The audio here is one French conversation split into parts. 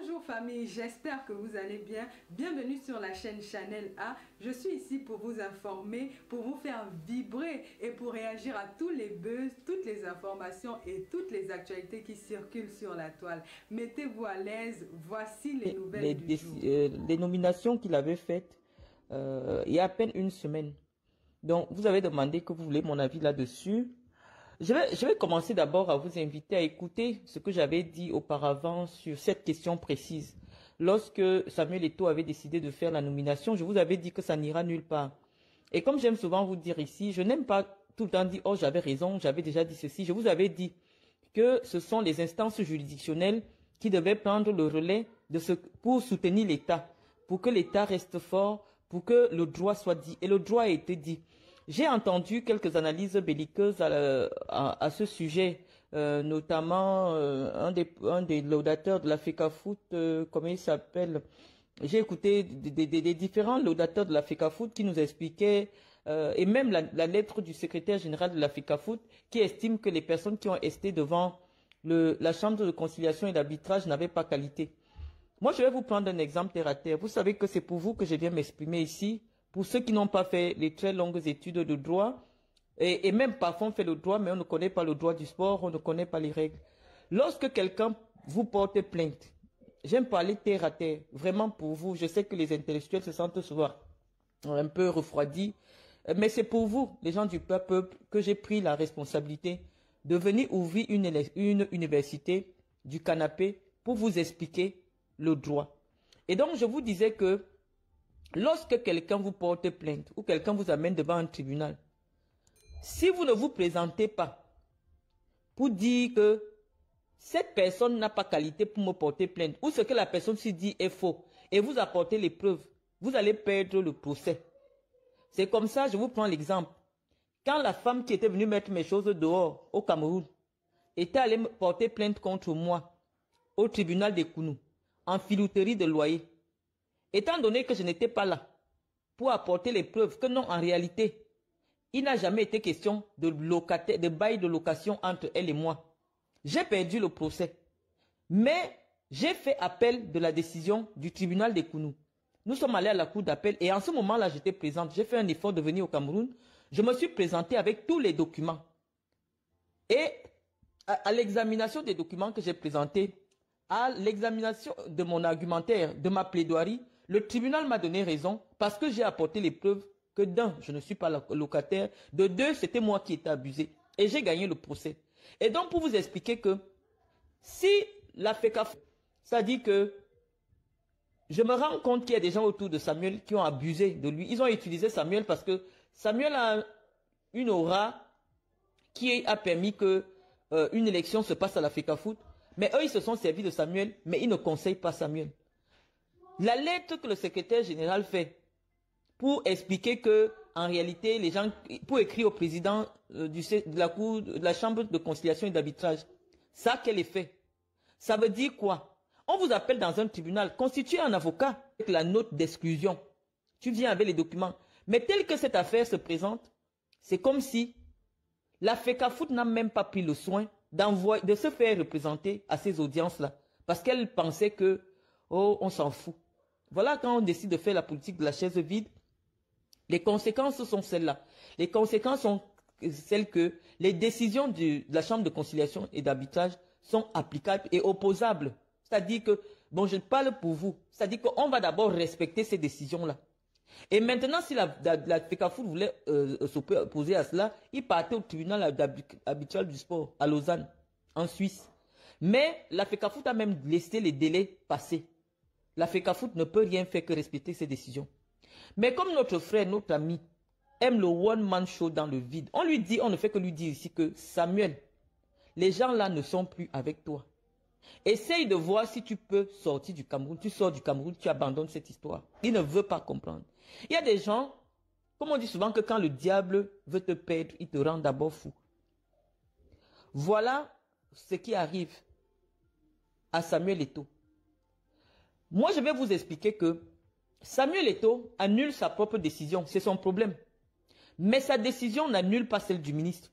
Bonjour famille, j'espère que vous allez bien. Bienvenue sur la chaîne Chanel A. Je suis ici pour vous informer, pour vous faire vibrer et pour réagir à tous les buzz, toutes les informations et toutes les actualités qui circulent sur la toile. Mettez-vous à l'aise, voici les nouvelles du jour. Les nominations qu'il avait faites il y a à peine une semaine. Donc, vous avez demandé que vous voulez mon avis là-dessus. Je vais commencer d'abord à vous inviter à écouter ce que j'avais dit auparavant sur cette question précise. Lorsque Samuel Eto'o avait décidé de faire la nomination, je vous avais dit que ça n'ira nulle part. Et comme j'aime souvent vous dire ici, je n'aime pas tout le temps dire « Oh, j'avais raison, j'avais déjà dit ceci ». Je vous avais dit que ce sont les instances juridictionnelles qui devaient prendre le relais pour soutenir l'État, pour que l'État reste fort, pour que le droit soit dit. Et le droit a été dit. J'ai entendu quelques analyses belliqueuses à ce sujet, notamment un des laudateurs de la FECAFOOT, comment il s'appelle. J'ai écouté des différents laudateurs de la FECAFOOT qui nous expliquaient, et même la lettre du secrétaire général de la FECAFOOT qui estime que les personnes qui ont esté devant la chambre de conciliation et d'arbitrage n'avaient pas qualité. Moi, je vais vous prendre un exemple terre à terre. Vous savez que c'est pour vous que je viens m'exprimer ici. Pour ceux qui n'ont pas fait les très longues études de droit, et même parfois on fait le droit, mais on ne connaît pas le droit du sport, on ne connaît pas les règles. Lorsque quelqu'un vous porte plainte, j'aime parler terre à terre, vraiment pour vous, je sais que les intellectuels se sentent souvent un peu refroidis, mais c'est pour vous, les gens du peuple, que j'ai pris la responsabilité de venir ouvrir une université du canapé pour vous expliquer le droit. Et donc je vous disais que lorsque quelqu'un vous porte plainte ou quelqu'un vous amène devant un tribunal, si vous ne vous présentez pas pour dire que cette personne n'a pas qualité pour me porter plainte ou ce que la personne s'y dit est faux et vous apportez les preuves, vous allez perdre le procès. C'est comme ça, je vous prends l'exemple. Quand la femme qui était venue mettre mes choses dehors au Cameroun était allée me porter plainte contre moi au tribunal de Kounou en filouterie de loyer, étant donné que je n'étais pas là pour apporter les preuves que non, en réalité, il n'a jamais été question de bail de location entre elle et moi. J'ai perdu le procès. Mais j'ai fait appel de la décision du tribunal de Kounou. Nous sommes allés à la cour d'appel et en ce moment-là, j'étais présente. J'ai fait un effort de venir au Cameroun. Je me suis présentée avec tous les documents. Et à l'examination des documents que j'ai présentés, à l'examination de mon argumentaire, de ma plaidoirie, le tribunal m'a donné raison parce que j'ai apporté les preuves que d'un, je ne suis pas locataire, de deux, c'était moi qui étais abusé. Et j'ai gagné le procès. Et donc, pour vous expliquer que si la FECAFOOT, ça dit que je me rends compte qu'il y a des gens autour de Samuel qui ont abusé de lui. Ils ont utilisé Samuel parce que Samuel a une aura qui a permis que une élection se passe à la FECAFOOT. Mais eux, ils se sont servis de Samuel, mais ils ne conseillent pas Samuel. La lettre que le secrétaire général fait pour expliquer que, en réalité, les gens, pour écrire au président de la chambre de conciliation et d'arbitrage, ça, quel effet? Ça veut dire quoi? On vous appelle dans un tribunal, constituez un avocat avec la note d'exclusion. Tu viens avec les documents. Mais tel que cette affaire se présente, c'est comme si la FECAFOOT n'a même pas pris le soin de se faire représenter à ces audiences-là. Parce qu'elle pensait que, oh, on s'en fout. Voilà quand on décide de faire la politique de la chaise vide, les conséquences sont celles-là. Les conséquences sont celles que les décisions de la Chambre de conciliation et d'arbitrage sont applicables et opposables. C'est-à-dire que, bon, je parle pour vous, c'est-à-dire qu'on va d'abord respecter ces décisions-là. Et maintenant, si la FECAFOOT voulait s'opposer à cela, il partait au tribunal arbitral du sport à Lausanne, en Suisse. Mais la FECAFOOT a même laissé les délais passer. La FECAFOOT ne peut rien faire que respecter ses décisions. Mais comme notre frère, notre ami, aime le one-man show dans le vide, on ne fait que lui dire ici que Samuel, les gens là ne sont plus avec toi. Essaye de voir si tu peux sortir du Cameroun. Tu sors du Cameroun, tu abandonnes cette histoire. Il ne veut pas comprendre. Il y a des gens, comme on dit souvent que quand le diable veut te perdre, il te rend d'abord fou. Voilà ce qui arrive à Samuel Eto'o. Moi, je vais vous expliquer que Samuel Eto'o annule sa propre décision. C'est son problème. Mais sa décision n'annule pas celle du ministre.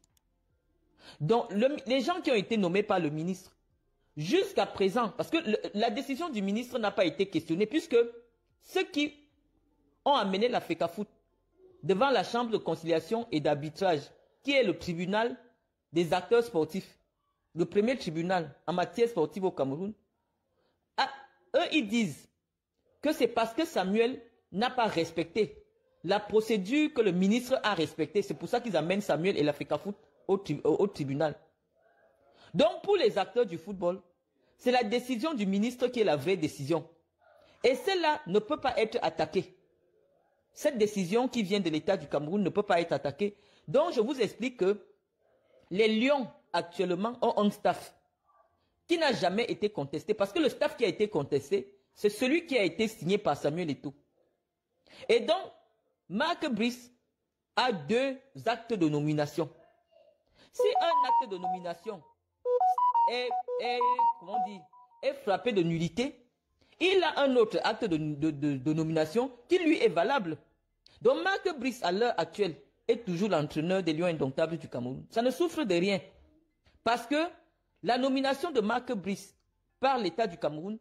Donc, les gens qui ont été nommés par le ministre jusqu'à présent, parce que la décision du ministre n'a pas été questionnée, puisque ceux qui ont amené la FECAFOOT devant la chambre de conciliation et d'arbitrage, qui est le tribunal des acteurs sportifs, le premier tribunal en matière sportive au Cameroun, eux, ils disent que c'est parce que Samuel n'a pas respecté la procédure que le ministre a respectée. C'est pour ça qu'ils amènent Samuel et la FECAFOOT au tribunal. Donc, pour les acteurs du football, c'est la décision du ministre qui est la vraie décision. Et celle-là ne peut pas être attaquée. Cette décision qui vient de l'État du Cameroun ne peut pas être attaquée. Donc, je vous explique que les Lions, actuellement, ont un staff qui n'a jamais été contesté. Parce que le staff qui a été contesté, c'est celui qui a été signé par Samuel Eto'o. Et donc, Marc Brice a 2 actes de nomination. Si un acte de nomination est frappé de nullité, il a un autre acte de nomination qui lui est valable. Donc Marc Brice, à l'heure actuelle, est toujours l'entraîneur des Lions indomptables du Cameroun. Ça ne souffre de rien. Parce que la nomination de Marc Brice par l'État du Cameroun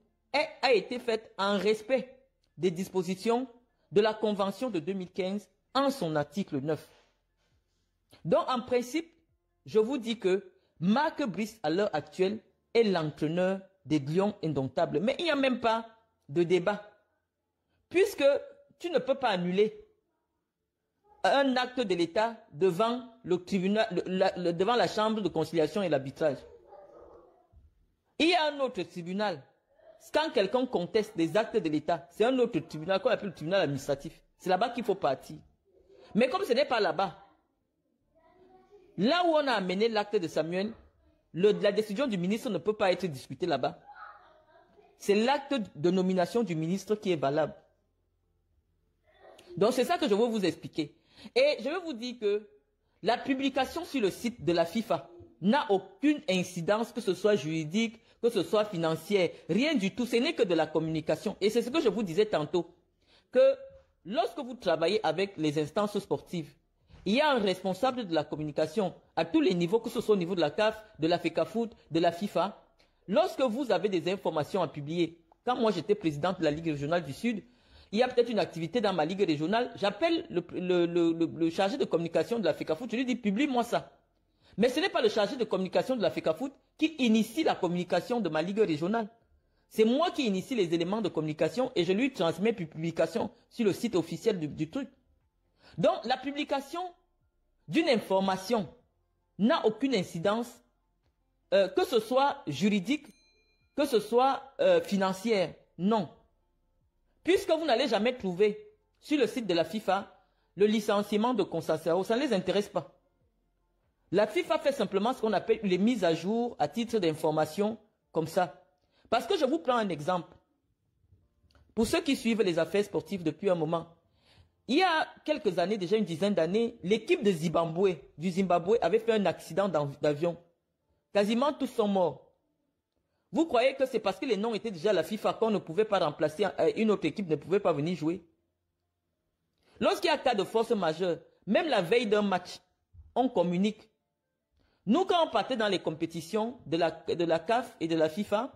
a été faite en respect des dispositions de la Convention de 2015 en son article 9. Donc en principe, je vous dis que Marc Brice, à l'heure actuelle, est l'entraîneur des Lions indomptables. Mais il n'y a même pas de débat. Puisque tu ne peux pas annuler un acte de l'État devant le tribunal, devant la chambre de conciliation et l'arbitrage. Il y a un autre tribunal. Quand quelqu'un conteste des actes de l'État, c'est un autre tribunal qu'on appelle le tribunal administratif. C'est là-bas qu'il faut partir. Mais comme ce n'est pas là-bas, là où on a amené l'acte de Samuel, la décision du ministre ne peut pas être discutée là-bas. C'est l'acte de nomination du ministre qui est valable. Donc c'est ça que je veux vous expliquer. Et je veux vous dire que la publication sur le site de la FIFA n'a aucune incidence, que ce soit juridique, que ce soit financière, rien du tout. Ce n'est que de la communication. Et c'est ce que je vous disais tantôt, que lorsque vous travaillez avec les instances sportives, il y a un responsable de la communication à tous les niveaux, que ce soit au niveau de la CAF, de la FECAFOOT, de la FIFA. Lorsque vous avez des informations à publier, quand moi j'étais présidente de la Ligue régionale du Sud, il y a peut-être une activité dans ma Ligue régionale, j'appelle le chargé de communication de la FECAFOOT, je lui dis publie-moi ça. Mais ce n'est pas le chargé de communication de la FECAFOOT qui initie la communication de ma Ligue régionale. C'est moi qui initie les éléments de communication et je lui transmets publication sur le site officiel du truc. Donc la publication d'une information n'a aucune incidence, que ce soit juridique, que ce soit financière, non. Puisque vous n'allez jamais trouver sur le site de la FIFA le licenciement de Conceição, ça ne les intéresse pas. La FIFA fait simplement ce qu'on appelle les mises à jour à titre d'information comme ça. Parce que je vous prends un exemple. Pour ceux qui suivent les affaires sportives depuis un moment, il y a quelques années, déjà une dizaine d'années, l'équipe de du Zimbabwe avait fait un accident d'avion. Quasiment tous sont morts. Vous croyez que c'est parce que les noms étaient déjà à la FIFA qu'on ne pouvait pas remplacer, une autre équipe ne pouvait pas venir jouer? Lorsqu'il y a cas de force majeure, même la veille d'un match, on communique. Nous, quand on partait dans les compétitions de la CAF et de la FIFA,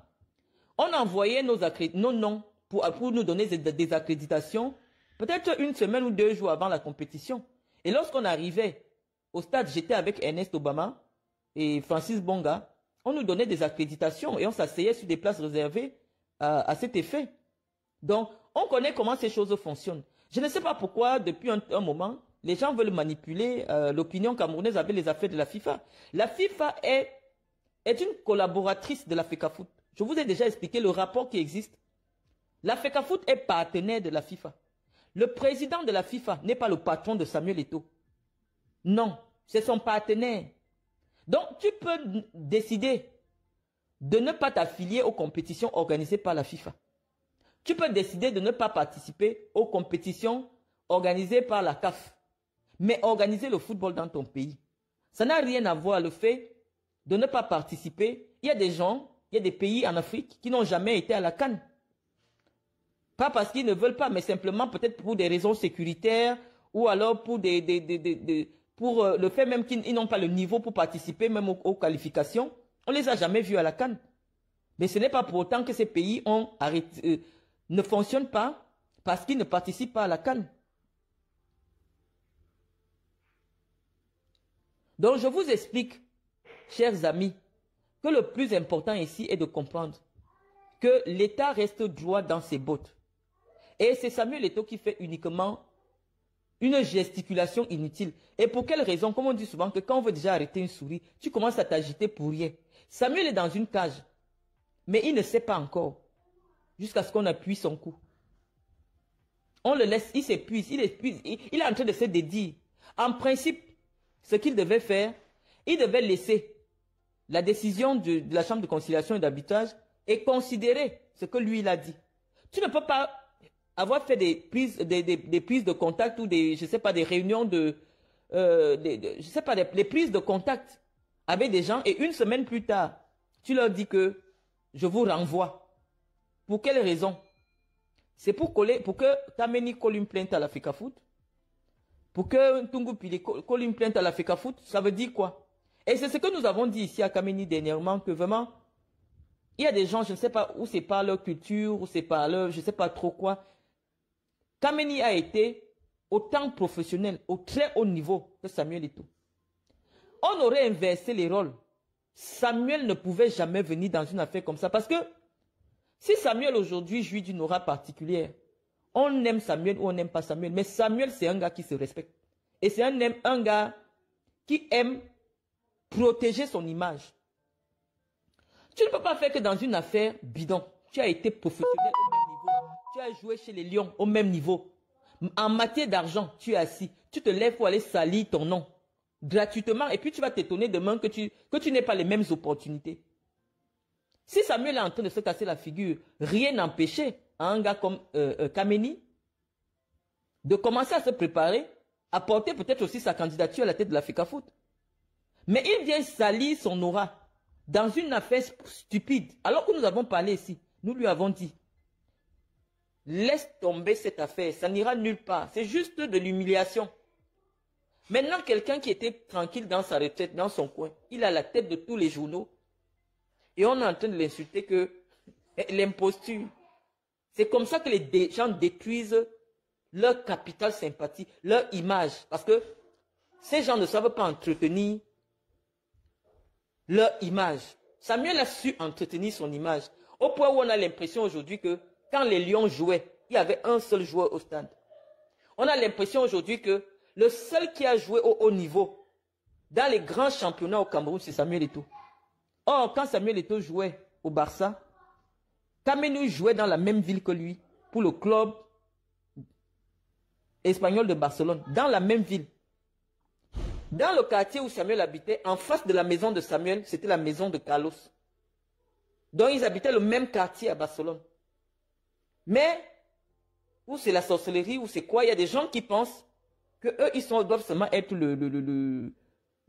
on envoyait nos noms pour nous donner des accréditations, peut-être une semaine ou 2 jours avant la compétition. Et lorsqu'on arrivait au stade, j'étais avec Ernest Obama et Francis Bonga, on nous donnait des accréditations et on s'asseyait sur des places réservées à cet effet. Donc, on connaît comment ces choses fonctionnent. Je ne sais pas pourquoi, depuis un moment, les gens veulent manipuler l'opinion camerounaise avec les affaires de la FIFA. La FIFA est une collaboratrice de la FECAFOOT. Je vous ai déjà expliqué le rapport qui existe. La FECAFOOT est partenaire de la FIFA. Le président de la FIFA n'est pas le patron de Samuel Eto'o. Non, c'est son partenaire. Donc, tu peux décider de ne pas t'affilier aux compétitions organisées par la FIFA. Tu peux décider de ne pas participer aux compétitions organisées par la CAF. Mais organiser le football dans ton pays, ça n'a rien à voir le fait de ne pas participer. Il y a des gens, il y a des pays en Afrique qui n'ont jamais été à la CAN. Pas parce qu'ils ne veulent pas, mais simplement peut-être pour des raisons sécuritaires ou alors pour pour le fait même qu'ils n'ont pas le niveau pour participer même aux qualifications. On ne les a jamais vus à la CAN. Mais ce n'est pas pour autant que ces pays ont arrêté, ne fonctionnent pas parce qu'ils ne participent pas à la CAN. Donc je vous explique, chers amis, que le plus important ici est de comprendre que l'État reste droit dans ses bottes. Et c'est Samuel Eto'o qui fait uniquement une gesticulation inutile. Et pour quelle raison? Comme on dit souvent que quand on veut déjà arrêter une souris, tu commences à t'agiter pour rien. Samuel est dans une cage, mais il ne sait pas encore, jusqu'à ce qu'on appuie son cou. On le laisse, il s'épuise, il est en train de se dédier. En principe, ce qu'il devait faire, il devait laisser la décision de la Chambre de conciliation et d'arbitrage et considérer ce que lui, il a dit. Tu ne peux pas avoir fait des prises de contact ou des, je sais pas, des réunions je sais pas, des prises de contact avec des gens et une semaine plus tard, tu leur dis que je vous renvoie. Pour quelle raison? C'est pour que Kameni colle une plainte à la FECAFOOT. Pour que Ntungu Pili colle une plainte à la FECAFOOT, ça veut dire quoi? Et c'est ce que nous avons dit ici à Kameni dernièrement, que vraiment, il y a des gens, je ne sais pas où c'est par leur culture, où c'est par leur, je ne sais pas trop quoi. Kameni a été autant professionnel, au très haut niveau que Samuel Eto'o. On aurait inversé les rôles. Samuel ne pouvait jamais venir dans une affaire comme ça. Parce que si Samuel aujourd'hui jouit d'une aura particulière, on aime Samuel ou on n'aime pas Samuel. Mais Samuel, c'est un gars qui se respecte. Et c'est un gars qui aime protéger son image. Tu ne peux pas faire que dans une affaire bidon. Tu as été professionnel au même niveau. Tu as joué chez les Lions au même niveau. En matière d'argent, tu es assis. Tu te lèves pour aller salir ton nom gratuitement. Et puis tu vas t'étonner demain que tu n'aies pas les mêmes opportunités. Si Samuel est en train de se casser la figure, rien n'empêchait à un gars comme Kameni de commencer à se préparer, à porter peut-être aussi sa candidature à la tête de la FECAFOOT. Mais il vient salir son aura dans une affaire stupide. Alors que nous avons parlé ici, nous lui avons dit, laisse tomber cette affaire, ça n'ira nulle part. C'est juste de l'humiliation. Maintenant, quelqu'un qui était tranquille dans sa retraite, dans son coin, il a la tête de tous les journaux. Et on est en train de l'insulter que l'imposture. C'est comme ça que les gens détruisent leur capital sympathie, leur image. Parce que ces gens ne savent pas entretenir leur image. Samuel a su entretenir son image. Au point où on a l'impression aujourd'hui que quand les Lions jouaient, il y avait un seul joueur au stade. On a l'impression aujourd'hui que le seul qui a joué au haut niveau dans les grands championnats au Cameroun, c'est Samuel Eto'o. Or, quand Samuel Eto'o jouait au Barça, Kameni jouait dans la même ville que lui, pour le club espagnol de Barcelone, dans la même ville. Dans le quartier où Samuel habitait, en face de la maison de Samuel, c'était la maison de Carlos. Donc, ils habitaient le même quartier à Barcelone. Mais, où c'est la sorcellerie, où c'est quoi, il y a des gens qui pensent que eux, doivent seulement être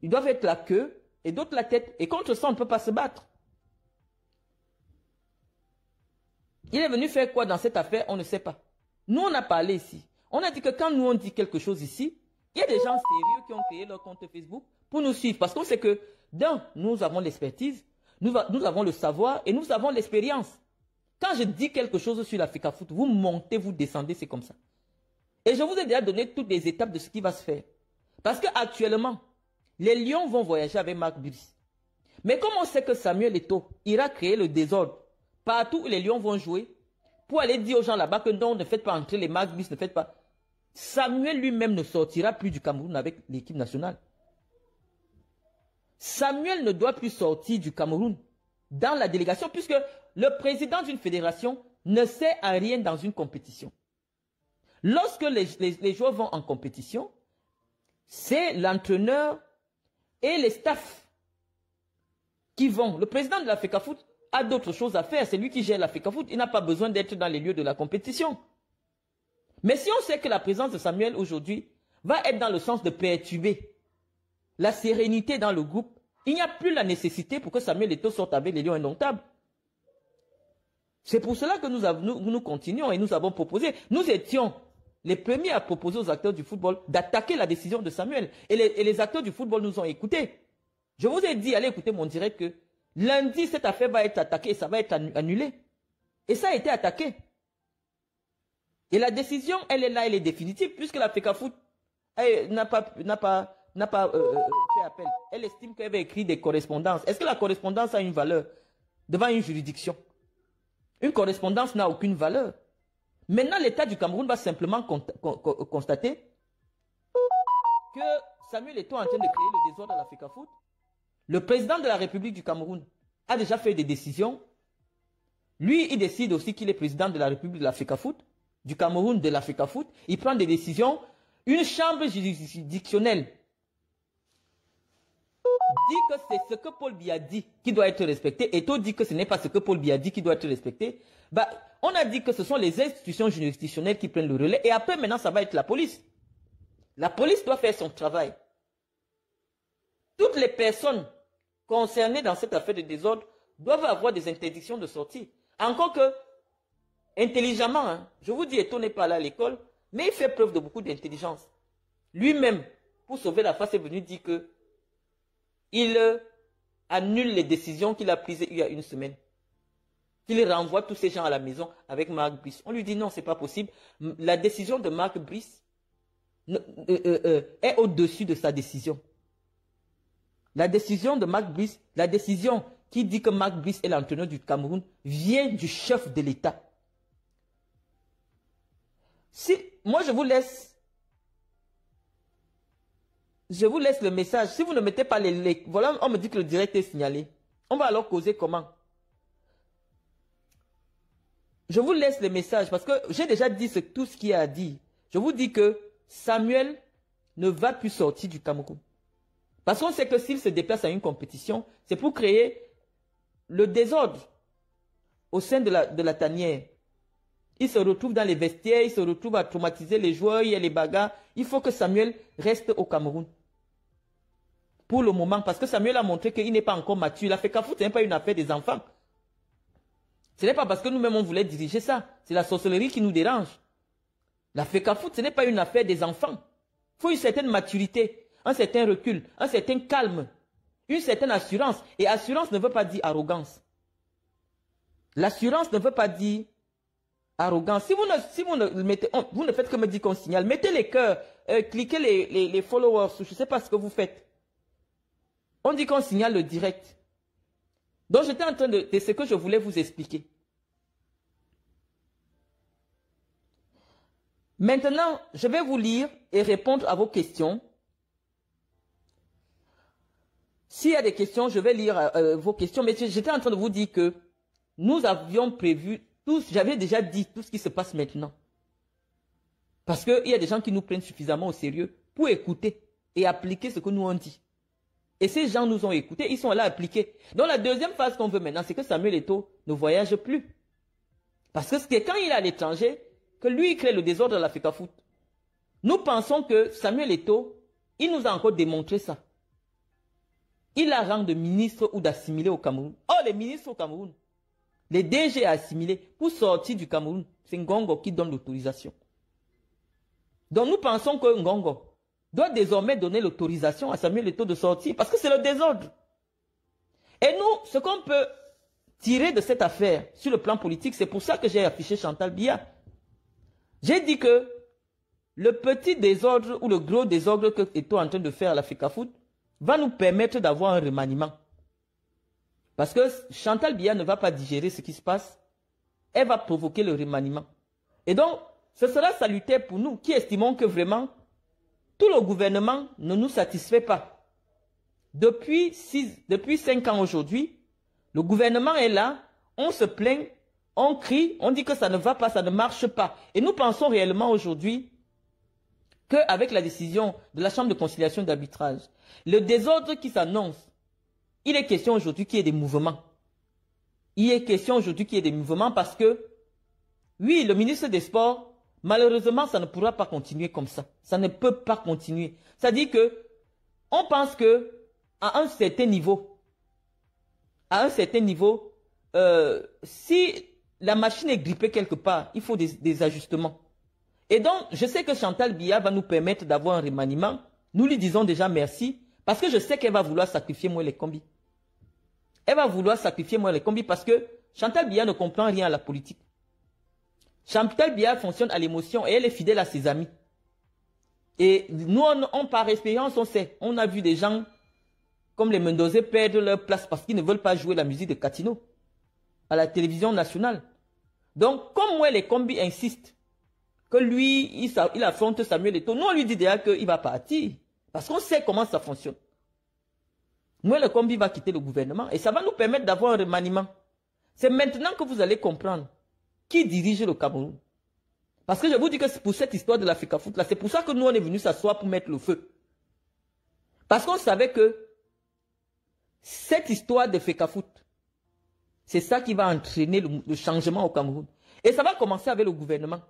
ils doivent être la queue et d'autres la tête. Et contre ça, on ne peut pas se battre. Il est venu faire quoi dans cette affaire? On ne sait pas. Nous, on a parlé ici. On a dit que quand nous, on dit quelque chose ici, il y a des gens sérieux qui ont créé leur compte Facebook pour nous suivre. Parce qu'on sait que, nous avons l'expertise, nous avons le savoir et nous avons l'expérience. Quand je dis quelque chose sur la FECAFOOT, vous montez, vous descendez, c'est comme ça. Et je vous ai déjà donné toutes les étapes de ce qui va se faire. Parce qu'actuellement, les Lions vont voyager avec Marc Brice. Mais comme on sait que Samuel Eto'o ira créer le désordre partout où les Lions vont jouer, pour aller dire aux gens là-bas que non, ne faites pas entrer les Marc Brice, ne faites pas. Samuel lui-même ne sortira plus du Cameroun avec l'équipe nationale. Samuel ne doit plus sortir du Cameroun dans la délégation puisque le président d'une fédération ne sert à rien dans une compétition. Lorsque les joueurs vont en compétition, c'est l'entraîneur et les staffs qui vont. Le président de la FECAFOOT a d'autres choses à faire. C'est lui qui gère la FECAFOOT. Il n'a pas besoin d'être dans les lieux de la compétition. Mais si on sait que la présence de Samuel aujourd'hui va être dans le sens de perturber la sérénité dans le groupe, il n'y a plus la nécessité pour que Samuel Eto'o sorte avec les Lions indomptables. C'est pour cela que nous continuons et nous avons proposé. Nous étions les premiers à proposer aux acteurs du football d'attaquer la décision de Samuel. Et les acteurs du football nous ont écoutés. Je vous ai dit, allez écouter mon direct, que Lundi, cette affaire va être attaquée et ça va être annulé. Et ça a été attaqué. Et la décision, elle est là, elle est définitive, puisque la FECAFOOT n'a pas fait appel. Elle estime qu'elle avait écrit des correspondances. Est-ce que la correspondance a une valeur devant une juridiction? Une correspondance n'a aucune valeur. Maintenant, l'État du Cameroun va simplement constater que Samuel Eto'o est en train de créer le désordre à la FECAFOOT. Le président de la République du Cameroun a déjà fait des décisions. Lui, il décide aussi qu'il est président de la République de la FECAFOOT, du Cameroun de la FECAFOOT. Il prend des décisions. Une chambre juridictionnelle dit que c'est ce que Paul Biya dit qui doit être respecté. Eto'o dit que ce n'est pas ce que Paul Biya dit qui doit être respecté. Bah, on a dit que ce sont les institutions juridictionnelles qui prennent le relais. Et après, maintenant, ça va être la police. La police doit faire son travail. Toutes les personnes concernées dans cette affaire de désordre doivent avoir des interdictions de sortie. Encore que, intelligemment, hein, je vous dis, Eto'o n'est pas là à l'école, mais il fait preuve de beaucoup d'intelligence. Lui-même, pour sauver la face, est venu dire que il annule les décisions qu'il a prises il y a une semaine. Qu'il renvoie tous ces gens à la maison avec Marc Brice. On lui dit non, c'est pas possible. La décision de Marc Brice est au-dessus de sa décision. La décision de Marc Brice, la décision qui dit que Marc Brice est l'entraîneur du Cameroun, vient du chef de l'État. Si, moi, je vous laisse le message. Si vous ne mettez pas les... Voilà, on me dit que le direct est signalé. On va alors causer comment? Je vous laisse les messages parce que j'ai déjà dit tout ce qu'il y a à dire. Je vous dis que Samuel ne va plus sortir du Cameroun. Parce qu'on sait que s'il se déplace à une compétition, c'est pour créer le désordre au sein de la tanière. Il se retrouve dans les vestiaires, il se retrouve à traumatiser les joueurs, il y a les bagarres. Il faut que Samuel reste au Cameroun. Pour le moment, parce que Samuel a montré qu'il n'est pas encore mature. La FECAFOOT, ce n'est pas une affaire des enfants. Ce n'est pas parce que nous-mêmes on voulait diriger ça. C'est la sorcellerie qui nous dérange. La FECAFOOT, ce n'est pas une affaire des enfants. Il faut une certaine maturité, un certain recul, un certain calme, une certaine assurance. Et assurance ne veut pas dire arrogance. L'assurance ne veut pas dire arrogance. Si vous ne mettez, vous ne faites que me dire qu'on signale, mettez les cœurs, cliquez les followers, je ne sais pas ce que vous faites. On dit qu'on signale le direct. Donc j'étais en train de ce que je voulais vous expliquer. Maintenant, je vais vous lire et répondre à vos questions. S'il y a des questions, je vais lire vos questions. Mais j'étais en train de vous dire que nous avions prévu j'avais déjà dit tout ce qui se passe maintenant. Parce qu'il y a des gens qui nous prennent suffisamment au sérieux pour écouter et appliquer ce que nous on dit. Et ces gens nous ont écoutés, ils sont là à appliquer. Donc la deuxième phase qu'on veut maintenant, c'est que Samuel Eto'o ne voyage plus. Parce que c'est quand il est à l'étranger que lui il crée le désordre à la FECAFOOT. Nous pensons que Samuel Eto'o, il nous a encore démontré ça. Il a rang de ministre ou d'assimilé au Cameroun. Oh, les ministres au Cameroun, les DG assimilés, pour sortir du Cameroun, c'est Ngongo qui donne l'autorisation. Donc nous pensons que Ngongo doit désormais donner l'autorisation à Samuel Eto'o de sortir parce que c'est le désordre. Et nous, ce qu'on peut tirer de cette affaire sur le plan politique, c'est pour ça que j'ai affiché Chantal Biya. J'ai dit que le petit désordre ou le gros désordre que Eto'o est en train de faire à la FECAFOOT va nous permettre d'avoir un remaniement. Parce que Chantal Biya ne va pas digérer ce qui se passe. Elle va provoquer le remaniement. Et donc, ce sera salutaire pour nous qui estimons que vraiment, tout le gouvernement ne nous satisfait pas. Depuis 5 ans aujourd'hui, le gouvernement est là, on se plaint, on crie, on dit que ça ne va pas, ça ne marche pas. Et nous pensons réellement aujourd'hui qu'avec la décision de la Chambre de conciliation d'arbitrage, le désordre qui s'annonce, il est question aujourd'hui qu'il y ait des mouvements. Il est question aujourd'hui qu'il y ait des mouvements parce que, oui, le ministre des Sports, malheureusement, ça ne pourra pas continuer comme ça. Ça ne peut pas continuer. C'est-à-dire que, on pense que, à un certain niveau, si la machine est grippée quelque part, il faut des ajustements. Et donc, je sais que Chantal Biya va nous permettre d'avoir un remaniement. Nous lui disons déjà merci, parce que je sais qu'elle va vouloir sacrifier moi les combis. Elle va vouloir sacrifier Mouelle Kombi parce que Chantal Biya ne comprend rien à la politique. Chantal Biya fonctionne à l'émotion et elle est fidèle à ses amis. Et nous, on par expérience, on sait. On a vu des gens comme les Mendozé perdre leur place parce qu'ils ne veulent pas jouer la musique de Katino à la télévision nationale. Donc, comme Mouelle Kombi insiste que lui, il affronte Samuel Eto'o, nous on lui dit déjà qu'il va partir. Parce qu'on sait comment ça fonctionne. Mouelle Kombi va quitter le gouvernement et ça va nous permettre d'avoir un remaniement. C'est maintenant que vous allez comprendre qui dirige le Cameroun. Parce que je vous dis que c'est pour cette histoire de la FECAFOOT là, c'est pour ça que nous on est venus s'asseoir pour mettre le feu. Parce qu'on savait que cette histoire de FECAFOOT, c'est ça qui va entraîner le changement au Cameroun. Et ça va commencer avec le gouvernement.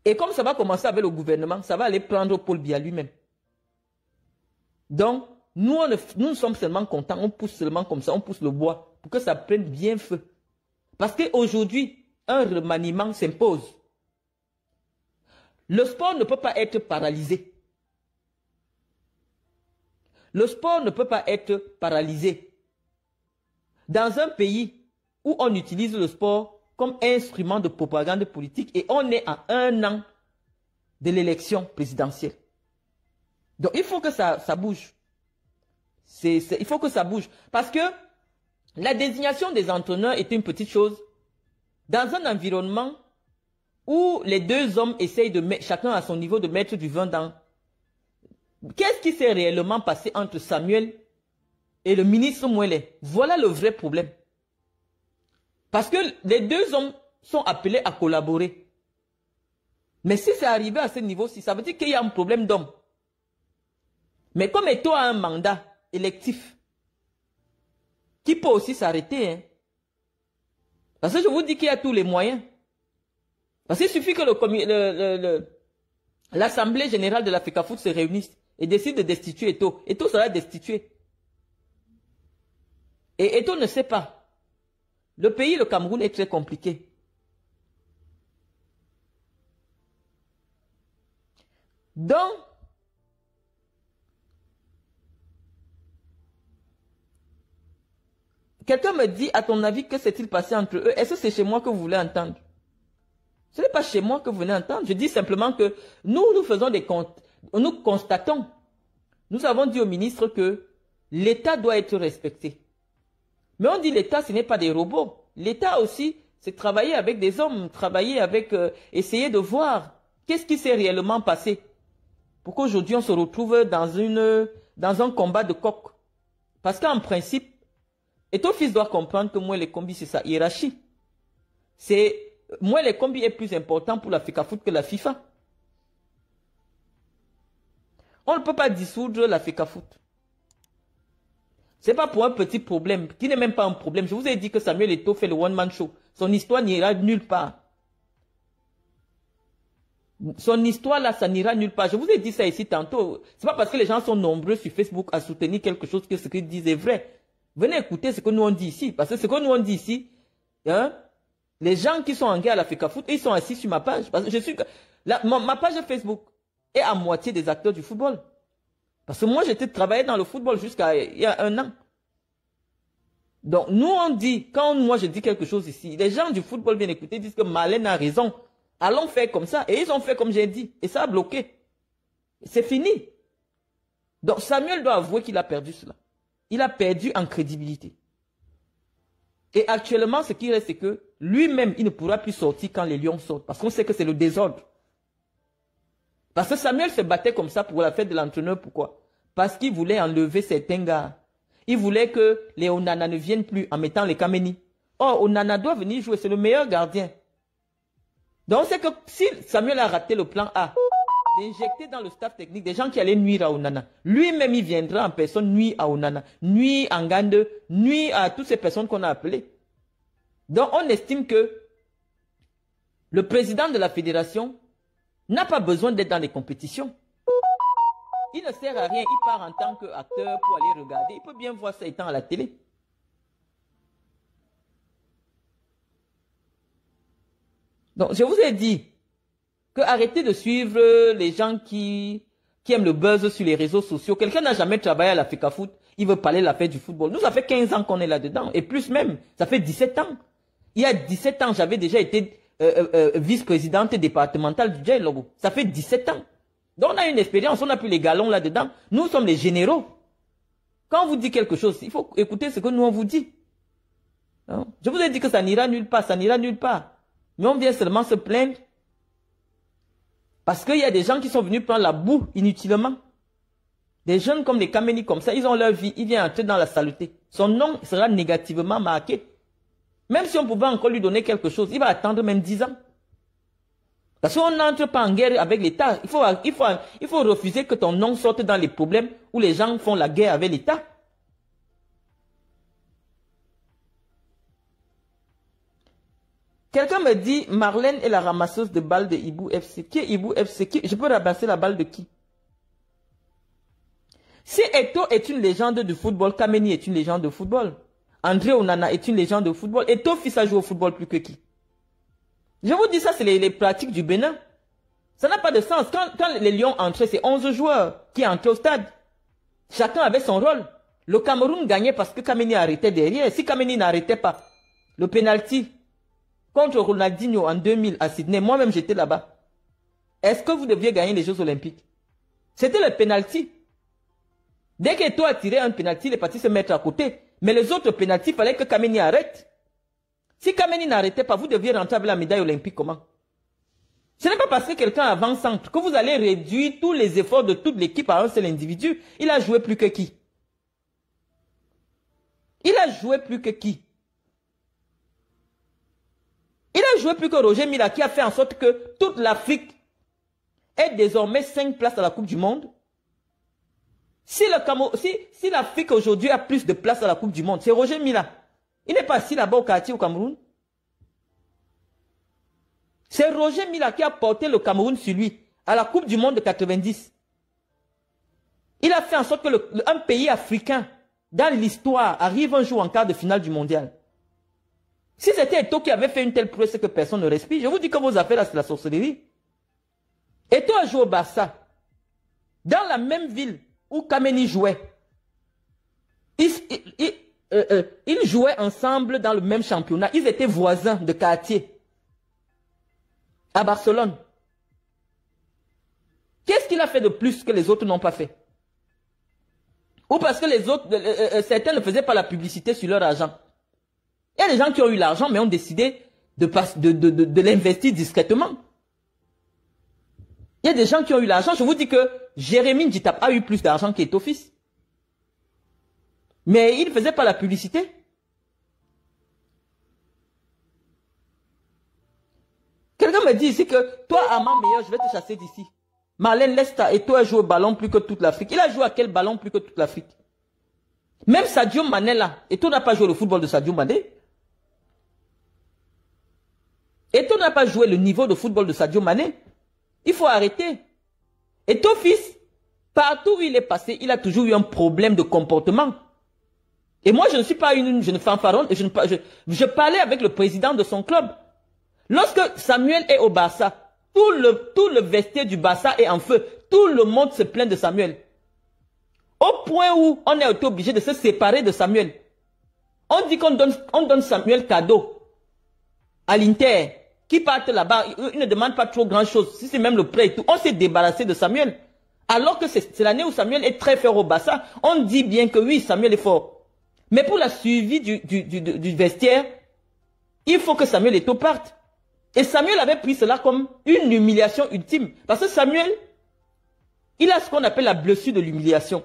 Et comme ça va commencer avec le gouvernement, ça va aller prendre Paul Biya lui-même. Donc, nous sommes seulement contents, on pousse seulement comme ça, on pousse le bois pour que ça prenne bien feu. Parce qu'aujourd'hui, un remaniement s'impose. Le sport ne peut pas être paralysé. Le sport ne peut pas être paralysé. Dans un pays où on utilise le sport comme instrument de propagande politique et on est à 1 an de l'élection présidentielle. Donc il faut que ça bouge. Il faut que ça bouge. Parce que la désignation des entraîneurs est une petite chose. Dans un environnement où les deux hommes essayent de mettre, chacun à son niveau, de mettre du vin dans... Qu'est-ce qui s'est réellement passé entre Samuel et le ministre Mouelle? Voilà le vrai problème. Parce que les deux hommes sont appelés à collaborer. Mais si c'est arrivé à ce niveau-ci, ça veut dire qu'il y a un problème d'homme. Mais comme Eto'o a un mandat électif, qui peut aussi s'arrêter, hein? Parce que je vous dis qu'il y a tous les moyens. Parce qu'il suffit que l'Assemblée générale de la FECAFOOT se réunisse et décide de destituer Eto'o. Eto'o sera destitué. Et Eto'o ne sait pas. Le pays, le Cameroun, est très compliqué. Donc, quelqu'un me dit, à ton avis, que s'est-il passé entre eux? Est-ce que c'est chez moi que vous voulez entendre? Ce n'est pas chez moi que vous venez entendre. Je dis simplement que nous faisons des comptes. Nous constatons. Nous avons dit au ministre que l'État doit être respecté. Mais on dit l'État, ce n'est pas des robots. L'État aussi, c'est travailler avec des hommes, travailler avec, essayer de voir qu'est-ce qui s'est réellement passé. Pour qu'aujourd'hui on se retrouve dans un combat de coq. Parce qu'en principe, et ton fils doit comprendre que Mouelle Kombi, c'est sa hiérarchie. Mouelle Kombi est plus important pour la FECAFOOT que la FIFA. On ne peut pas dissoudre la FECAFOOT. Ce n'est pas pour un petit problème, qui n'est même pas un problème. Je vous ai dit que Samuel Eto'o fait le one-man show. Son histoire n'ira nulle part. Son histoire là, ça n'ira nulle part. Je vous ai dit ça ici tantôt. Ce n'est pas parce que les gens sont nombreux sur Facebook à soutenir quelque chose que ce qu'ils disent est vrai. Venez écouter ce que nous on dit ici. Parce que ce que nous on dit ici, hein, les gens qui sont en guerre à la FECAFOOT, ils sont assis sur ma page. Parce que je suis, ma page Facebook est à moitié des acteurs du football. Parce que moi, j'étais travaillé dans le football jusqu'à il y a 1 an. Donc, nous, on dit, quand moi je dis quelque chose ici, les gens du football viennent écouter, disent que Marlène a raison. Allons faire comme ça. Et ils ont fait comme j'ai dit. Et ça a bloqué. C'est fini. Donc, Samuel doit avouer qu'il a perdu cela. Il a perdu en crédibilité. Et actuellement, ce qui reste, c'est que lui-même, il ne pourra plus sortir quand les lions sortent. Parce qu'on sait que c'est le désordre. Parce que Samuel se battait comme ça pour la fête de l'entraîneur. Pourquoi? Parce qu'il voulait enlever certains gars. Il voulait que les Onana ne viennent plus en mettant les Kameni. Or, Onana doit venir jouer. C'est le meilleur gardien. Donc, c'est que si Samuel a raté le plan A, d'injecter dans le staff technique des gens qui allaient nuire à Onana, lui-même, il viendra en personne nuire à Onana, nuire à Ngande, nuire à toutes ces personnes qu'on a appelées. Donc, on estime que le président de la fédération n'a pas besoin d'être dans les compétitions. Il ne sert à rien, il part en tant qu'acteur pour aller regarder. Il peut bien voir ça étant à la télé. Donc, je vous ai dit que arrêtez de suivre les gens qui aiment le buzz sur les réseaux sociaux. Quelqu'un n'a jamais travaillé à la FECAFOOT. il veut parler de la fête du football. Nous, ça fait 15 ans qu'on est là-dedans, et plus même, ça fait 17 ans. Il y a 17 ans, j'avais déjà été vice-présidente départementale du Djei Logo. Ça fait 17 ans. Donc on a une expérience, on n'a plus les galons là-dedans. Nous sommes les généraux. Quand on vous dit quelque chose, il faut écouter ce que nous on vous dit. Non? Je vous ai dit que ça n'ira nulle part, ça n'ira nulle part. Mais on vient seulement se plaindre. Parce qu'il y a des gens qui sont venus prendre la boue inutilement. Des jeunes comme les Kameni comme ça, ils ont leur vie, ils viennent entrer dans la saleté. Son nom sera négativement marqué. Même si on pouvait encore lui donner quelque chose, il va attendre même 10 ans. Parce qu'on n'entre pas en guerre avec l'État. Il faut refuser que ton nom sorte dans les problèmes où les gens font la guerre avec l'État. Quelqu'un me dit, Marlène est la ramasseuse de balles de Ibou FC. Qui est Ibou FC? Je peux ramasser la balle de qui? Si Eto'o est une légende du football, Kameni est une légende de football. André Onana est une légende de football. Eto'o fils a joué au football plus que qui? Je vous dis ça, c'est les pratiques du Bénin. Ça n'a pas de sens. Quand les Lions entraient, c'est 11 joueurs qui entraient au stade. Chacun avait son rôle. Le Cameroun gagnait parce que Kameni arrêtait derrière. Si Kameni n'arrêtait pas, le penalty contre Ronaldinho en 2000 à Sydney, moi-même j'étais là-bas. Est-ce que vous deviez gagner les Jeux Olympiques? C'était le penalty. Dès que toi a tiré un penalty, il est parti se mettre à côté. Mais les autres penalty, il fallait que Kameni arrête. Si Kameni n'arrêtait pas, vous deviez rentrer avec la médaille olympique comment? Ce n'est pas parce que quelqu'un avance-centre que vous allez réduire tous les efforts de toute l'équipe à un seul individu. Il a joué plus que qui? Il a joué plus que qui? Il a joué plus que Roger Mila qui a fait en sorte que toute l'Afrique ait désormais 5 places à la Coupe du Monde. Si l'Afrique aujourd'hui a plus de places à la Coupe du Monde, c'est Roger Mila. Il n'est pas assis là-bas au quartier au Cameroun. C'est Roger Mila qui a porté le Cameroun sur lui à la Coupe du Monde de 90. Il a fait en sorte que un pays africain, dans l'histoire, arrive un jour en quart de finale du mondial. Si c'était Eto'o qui avait fait une telle prouesse que personne ne respire, je vous dis que vos affaires là, c'est la sorcellerie. Eto'o a joué au Barça, dans la même ville où Kameni jouait. Ils jouaient ensemble dans le même championnat. Ils étaient voisins de quartier. À Barcelone. Qu'est-ce qu'il a fait de plus que les autres n'ont pas fait? Ou parce que les autres, certains ne faisaient pas la publicité sur leur argent. Il y a des gens qui ont eu l'argent mais ont décidé de l'investir discrètement. Il y a des gens qui ont eu l'argent. Je vous dis que Jérémy Ndjitap a eu plus d'argent qu'Eto'o fils. Mais il ne faisait pas la publicité. Quelqu'un me dit ici que toi, Amand meilleur, je vais te chasser d'ici. Marlène Lesta, Eto'o a joué au ballon plus que toute l'Afrique. Il a joué à quel ballon plus que toute l'Afrique? Même Sadio Mané là, Eto'o n'a pas joué le football de Sadio Mané. Eto'o n'a pas joué le niveau de football de Sadio Mané. Il faut arrêter. Eto'o fils, partout où il est passé, il a toujours eu un problème de comportement. Et moi, je ne suis pas une jeune fanfaronne. Je parlais avec le président de son club. Lorsque Samuel est au Barça, tout le vestiaire du Barça est en feu. Tout le monde se plaint de Samuel. Au point où on a été obligé de se séparer de Samuel. On dit qu'on donne Samuel cadeau à l'Inter. Qui partent là-bas, ils ne demandent pas trop grand chose. Si c'est même le prêt et tout, on s'est débarrassé de Samuel. Alors que c'est l'année où Samuel est très fort au Barça. On dit bien que oui, Samuel est fort. Mais pour la suivi du vestiaire, il faut que Samuel Eto'o parte. Et Samuel avait pris cela comme une humiliation ultime. Parce que Samuel, il a ce qu'on appelle la blessure de l'humiliation.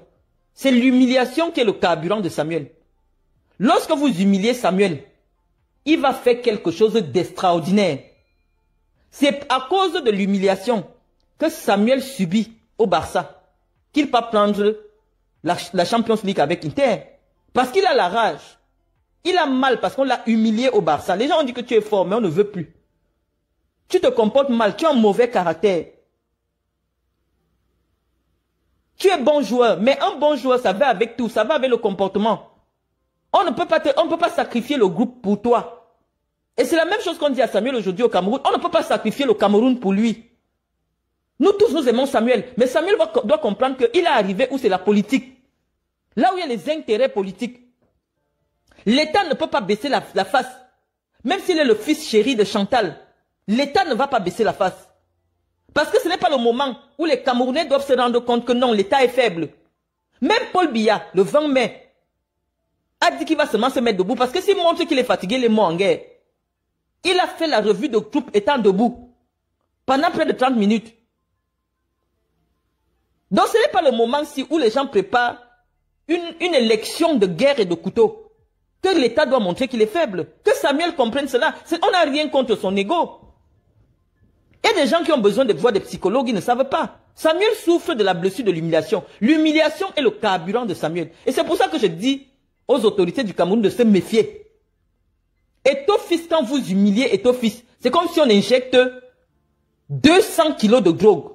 C'est l'humiliation qui est le carburant de Samuel. Lorsque vous humiliez Samuel, il va faire quelque chose d'extraordinaire. C'est à cause de l'humiliation que Samuel subit au Barça qu'il va prendre la Champions League avec Inter. Parce qu'il a la rage. Il a mal parce qu'on l'a humilié au Barça. Les gens ont dit que tu es fort, mais on ne veut plus. Tu te comportes mal, tu as un mauvais caractère. Tu es bon joueur, mais un bon joueur, ça va avec tout, ça va avec le comportement. On ne peut pas sacrifier le groupe pour toi. Et c'est la même chose qu'on dit à Samuel aujourd'hui au Cameroun. On ne peut pas sacrifier le Cameroun pour lui. Nous tous, nous aimons Samuel. Mais Samuel doit comprendre qu'il est arrivé où c'est la politique. Là où il y a les intérêts politiques. L'État ne peut pas baisser la face. Même s'il est le fils chéri de Chantal, l'État ne va pas baisser la face. Parce que ce n'est pas le moment où les Camerounais doivent se rendre compte que non, l'État est faible. Même Paul Biya, le 20 mai, a dit qu'il va seulement se mettre debout. Parce que s'il montre qu'il est fatigué, il est mort en guerre. Il a fait la revue de troupes étant debout. Pendant près de 30 minutes. Donc ce n'est pas le moment où les gens préparent une élection de guerre et de couteau. Que l'État doit montrer qu'il est faible. Que Samuel comprenne cela. On n'a rien contre son ego. Il y a des gens qui ont besoin de voir des psychologues, ils ne savent pas. Samuel souffre de la blessure de l'humiliation. L'humiliation est le carburant de Samuel. Et c'est pour ça que je dis aux autorités du Cameroun de se méfier. Eto'o-fils, quand vous humiliez Eto'o-fils, c'est comme si on injecte 200 kilos de drogue.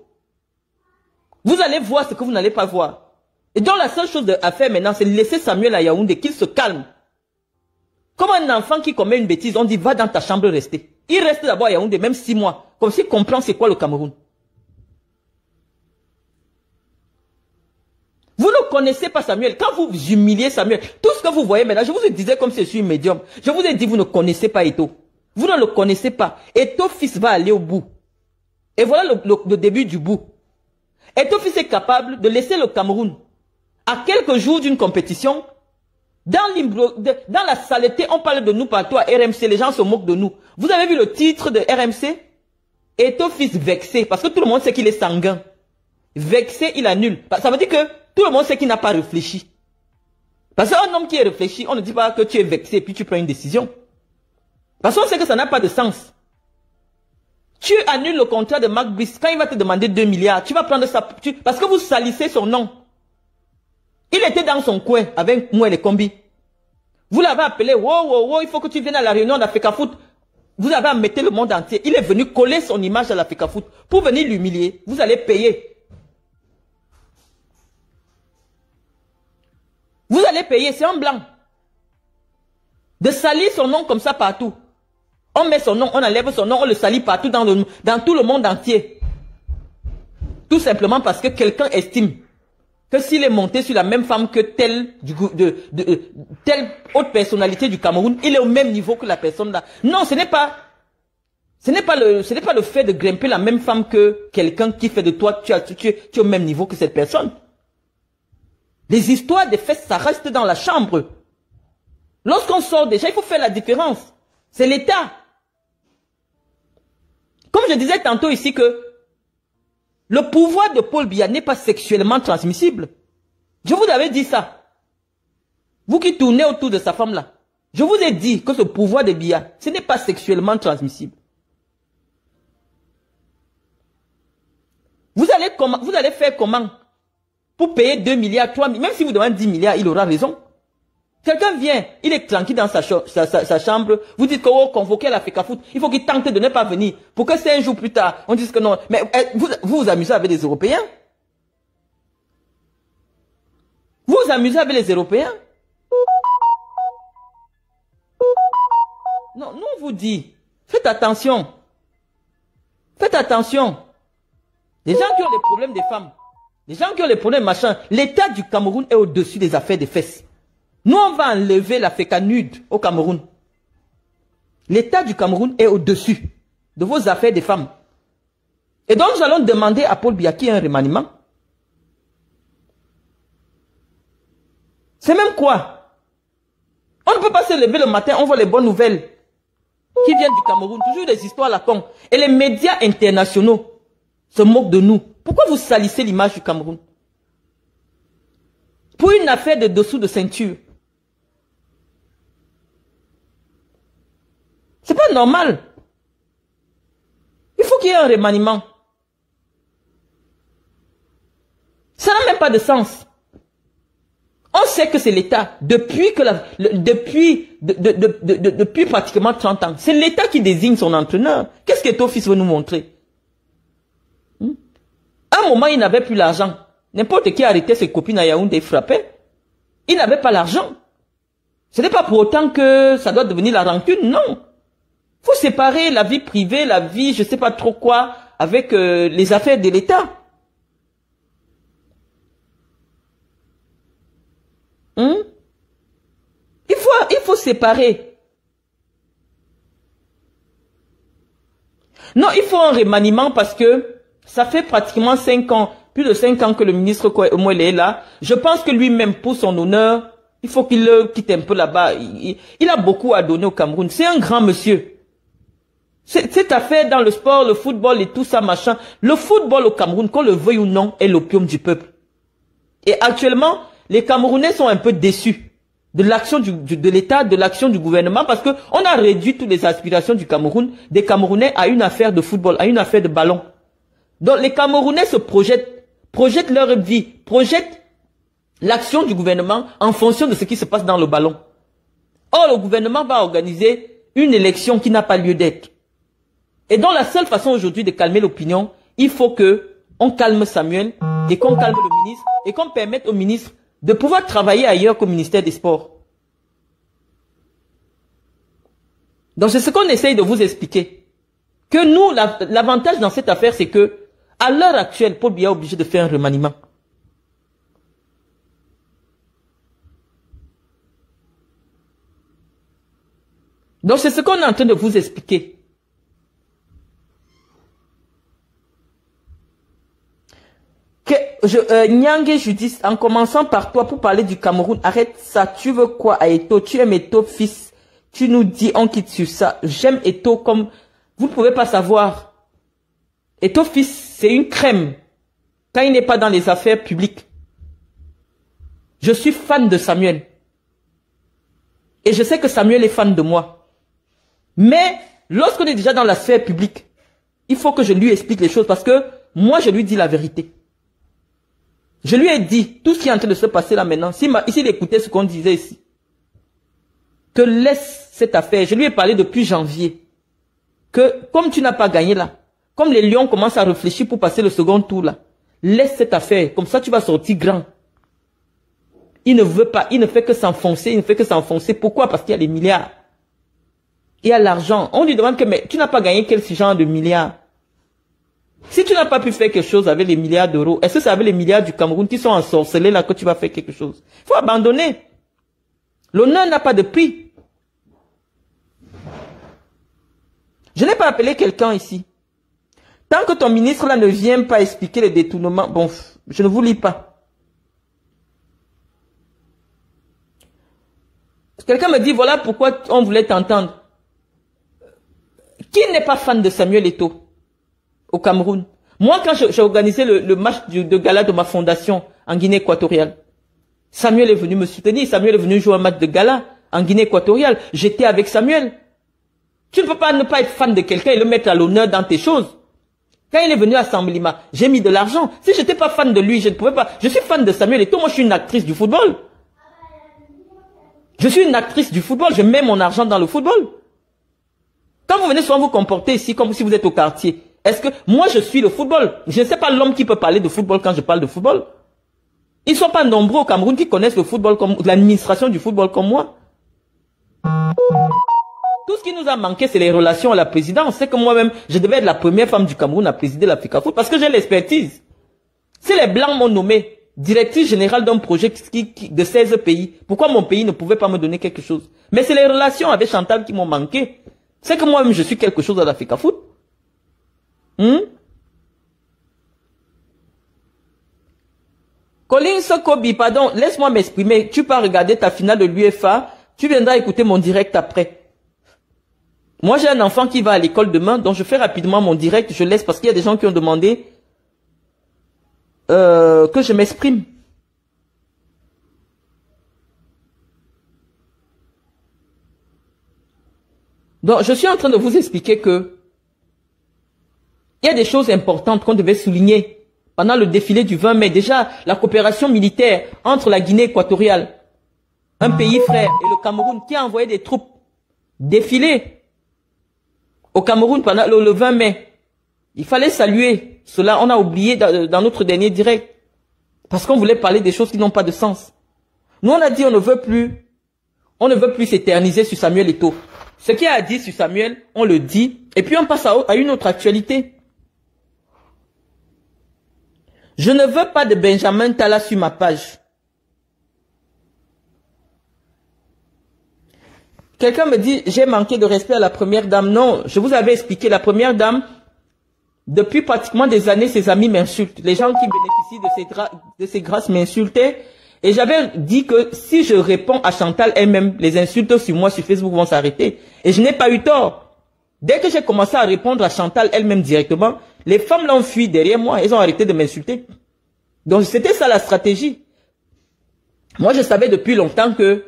Vous allez voir ce que vous n'allez pas voir. Et donc la seule chose à faire maintenant, c'est laisser Samuel à Yaoundé, qu'il se calme. Comme un enfant qui commet une bêtise, on dit va dans ta chambre rester. Il reste d'abord à Yaoundé, même 6 mois. Comme s'il comprend c'est quoi le Cameroun. Vous ne connaissez pas Samuel. Quand vous humiliez Samuel, tout ce que vous voyez maintenant, je vous ai disais comme si je suis une médium. Je vous ai dit vous ne connaissez pas Eto'o. Vous ne le connaissez pas. Eto'o-fils va aller au bout. Et voilà le début du bout. Eto'o-fils est capable de laisser le Cameroun à quelques jours d'une compétition. Dans la saleté, on parle de nous partout à RMC, les gens se moquent de nous. Vous avez vu le titre de RMC? Eto'o-fils vexé, parce que tout le monde sait qu'il est sanguin. Vexé, il annule. Ça veut dire que tout le monde sait qu'il n'a pas réfléchi. Parce qu'un homme qui est réfléchi, on ne dit pas que tu es vexé puis tu prends une décision. Parce qu'on sait que ça n'a pas de sens. Tu annules le contrat de Marc Brice. Quand il va te demander 2 milliards, tu vas prendre ça. Parce que vous salissez son nom. Il était dans son coin avec moi et les combis. Vous l'avez appelé, wow, il faut que tu viennes à la réunion d'Africa Foot. Vous avez amené le monde entier. Il est venu coller son image à l'Africa Foot pour venir l'humilier. Vous allez payer. Vous allez payer, c'est en blanc. De salir son nom comme ça partout. On met son nom, on enlève son nom, on le salit partout dans tout le monde entier. Tout simplement parce que quelqu'un estime que s'il est monté sur la même femme que telle haute personnalité du Cameroun, il est au même niveau que la personne là. Non, ce n'est pas le fait de grimper la même femme que quelqu'un qui fait de toi, tu es au même niveau que cette personne. Les histoires des fesses, ça reste dans la chambre. Lorsqu'on sort déjà, il faut faire la différence. C'est l'État. Comme je disais tantôt ici que le pouvoir de Paul Biya n'est pas sexuellement transmissible. Je vous avais dit ça. Vous qui tournez autour de sa femme là. Je vous ai dit que ce pouvoir de Biya, ce n'est pas sexuellement transmissible. Vous allez faire comment pour payer 2 milliards, 3 milliards, même si vous demandez 10 milliards, il aura raison. Quelqu'un vient, il est tranquille dans sa chambre, vous dites que oh, convoquez l'Africa Foot, il faut qu'il tente de ne pas venir, pour que 5 jours plus tard, on dise que non. Mais vous amusez avec les Européens? Vous vous amusez avec les Européens? Non, nous on vous dit, faites attention. Faites attention. Les gens qui ont des problèmes des femmes, les gens qui ont des problèmes machin, l'État du Cameroun est au-dessus des affaires des fesses. Nous, on va enlever l'Africa nude au Cameroun. L'État du Cameroun est au-dessus de vos affaires des femmes. Et donc, nous allons demander à Paul Biya un remaniement. C'est même quoi? On ne peut pas se lever le matin, on voit les bonnes nouvelles qui viennent du Cameroun. Toujours des histoires à la con. Et les médias internationaux se moquent de nous. Pourquoi vous salissez l'image du Cameroun? Pour une affaire de dessous de ceinture. C'est pas normal. Il faut qu'il y ait un remaniement. Ça n'a même pas de sens. On sait que c'est l'État. Depuis pratiquement 30 ans. C'est l'État qui désigne son entraîneur. Qu'est-ce que Eto'o-fils veut nous montrer? À un moment, il n'avait plus l'argent. N'importe qui arrêtait ses copines à Yaoundé et frappait. Il n'avait pas l'argent. Ce n'est pas pour autant que ça doit devenir la rancune, non. Faut séparer la vie privée, la vie, je sais pas trop quoi, avec les affaires de l'État. Hein? Il faut séparer. Non, il faut un remaniement parce que ça fait pratiquement 5 ans, plus de 5 ans que le ministre Omwele est là. Je pense que lui-même, pour son honneur, il faut qu'il le quitte un peu là-bas. Il a beaucoup à donner au Cameroun. C'est un grand monsieur. Cette affaire dans le sport, le football et tout ça, machin. Le football au Cameroun, qu'on le veuille ou non, est l'opium du peuple. Et actuellement, les Camerounais sont un peu déçus de l'action de l'État, de l'action du gouvernement, parce que on a réduit toutes les aspirations du Cameroun, des Camerounais, à une affaire de football, à une affaire de ballon. Donc les Camerounais se projettent leur vie, projettent l'action du gouvernement en fonction de ce qui se passe dans le ballon. Or, le gouvernement va organiser une élection qui n'a pas lieu d'être. Et donc la seule façon aujourd'hui de calmer l'opinion, il faut que on calme Samuel et qu'on calme le ministre et qu'on permette au ministre de pouvoir travailler ailleurs qu'au ministère des Sports. Donc c'est ce qu'on essaye de vous expliquer. Que nous, l'avantage dans cette affaire, c'est que à l'heure actuelle, Paul Biya est obligé de faire un remaniement. Donc c'est ce qu'on est en train de vous expliquer. Nyange Judith, en commençant par toi pour parler du Cameroun, arrête ça, tu veux quoi à Eto? Tu aimes Eto, fils? Tu nous dis, on quitte sur ça. J'aime Eto comme... Vous ne pouvez pas savoir. Eto, fils, c'est une crème. Quand il n'est pas dans les affaires publiques. Je suis fan de Samuel. Et je sais que Samuel est fan de moi. Mais, lorsqu'on est déjà dans la sphère publique, il faut que je lui explique les choses parce que moi, je lui dis la vérité. Je lui ai dit, tout ce qui est en train de se passer là maintenant, s'il écoutait ce qu'on disait ici, que laisse cette affaire. Je lui ai parlé depuis janvier, que comme tu n'as pas gagné là, comme les lions commencent à réfléchir pour passer le second tour là, laisse cette affaire, comme ça tu vas sortir grand. Il ne veut pas, il ne fait que s'enfoncer, il ne fait que s'enfoncer. Pourquoi? Parce qu'il y a des milliards. Il y a l'argent. On lui demande que, mais tu n'as pas gagné quel genre de milliards? Si tu n'as pas pu faire quelque chose avec les milliards d'euros, est-ce que c'est avec les milliards du Cameroun qui sont ensorcelés là que tu vas faire quelque chose? Il faut abandonner. L'honneur n'a pas de prix. Je n'ai pas appelé quelqu'un ici. Tant que ton ministre là ne vient pas expliquer les détournements, bon, je ne vous lis pas. Quelqu'un me dit, voilà pourquoi on voulait t'entendre. Qui n'est pas fan de Samuel Eto'o au Cameroun? Moi, quand j'ai organisé le match de gala de ma fondation en Guinée équatoriale, Samuel est venu me soutenir. Samuel est venu jouer un match de gala en Guinée équatoriale. J'étais avec Samuel. Tu ne peux pas ne pas être fan de quelqu'un et le mettre à l'honneur dans tes choses. Quand il est venu à Samblima, j'ai mis de l'argent. Si je n'étais pas fan de lui, je ne pouvais pas. Je suis fan de Samuel Eto'o. Moi, je suis une actrice du football. Je suis une actrice du football. Je mets mon argent dans le football. Quand vous venez souvent vous comporter ici comme si vous êtes au quartier, est-ce que moi je suis le football? Je ne sais pas l'homme qui peut parler de football quand je parle de football. Ils ne sont pas nombreux au Cameroun qui connaissent le football comme l'administration du football comme moi. Tout ce qui nous a manqué, c'est les relations à la présidence. C'est que moi-même, je devais être la première femme du Cameroun à présider l'Africa Foot parce que j'ai l'expertise. Si les Blancs m'ont nommé directrice générale d'un projet de 16 pays, pourquoi mon pays ne pouvait pas me donner quelque chose? Mais c'est les relations avec Chantal qui m'ont manqué. C'est que moi-même, je suis quelque chose à l'Africa Foot. Colin Sokobi, pardon, laisse-moi m'exprimer. Tu peux regarder ta finale de l'UEFA. Tu viendras écouter mon direct après. Moi, j'ai un enfant qui va à l'école demain, donc je fais rapidement mon direct. Je laisse parce qu'il y a des gens qui ont demandé que je m'exprime. Donc, je suis en train de vous expliquer que il y a des choses importantes qu'on devait souligner pendant le défilé du 20 mai. Déjà, la coopération militaire entre la Guinée équatoriale, un pays frère, et le Cameroun qui a envoyé des troupes défiler au Cameroun pendant le 20 mai. Il fallait saluer cela. On a oublié dans notre dernier direct parce qu'on voulait parler des choses qui n'ont pas de sens. Nous, on a dit on ne veut plus s'éterniser sur Samuel Eto'o. Ce qu'il y a à dire sur Samuel, on le dit, et puis on passe à une autre actualité. Je ne veux pas de Benjamin Talla sur ma page. Quelqu'un me dit, j'ai manqué de respect à la première dame. Non, je vous avais expliqué, la première dame, depuis pratiquement des années, ses amis m'insultent. Les gens qui bénéficient de ces grâces m'insultaient. Et j'avais dit que si je réponds à Chantal elle-même, les insultes sur moi sur Facebook vont s'arrêter. Et je n'ai pas eu tort. Dès que j'ai commencé à répondre à Chantal elle-même directement, les femmes l'ont fui derrière moi. Elles ont arrêté de m'insulter. Donc c'était ça la stratégie. Moi je savais depuis longtemps que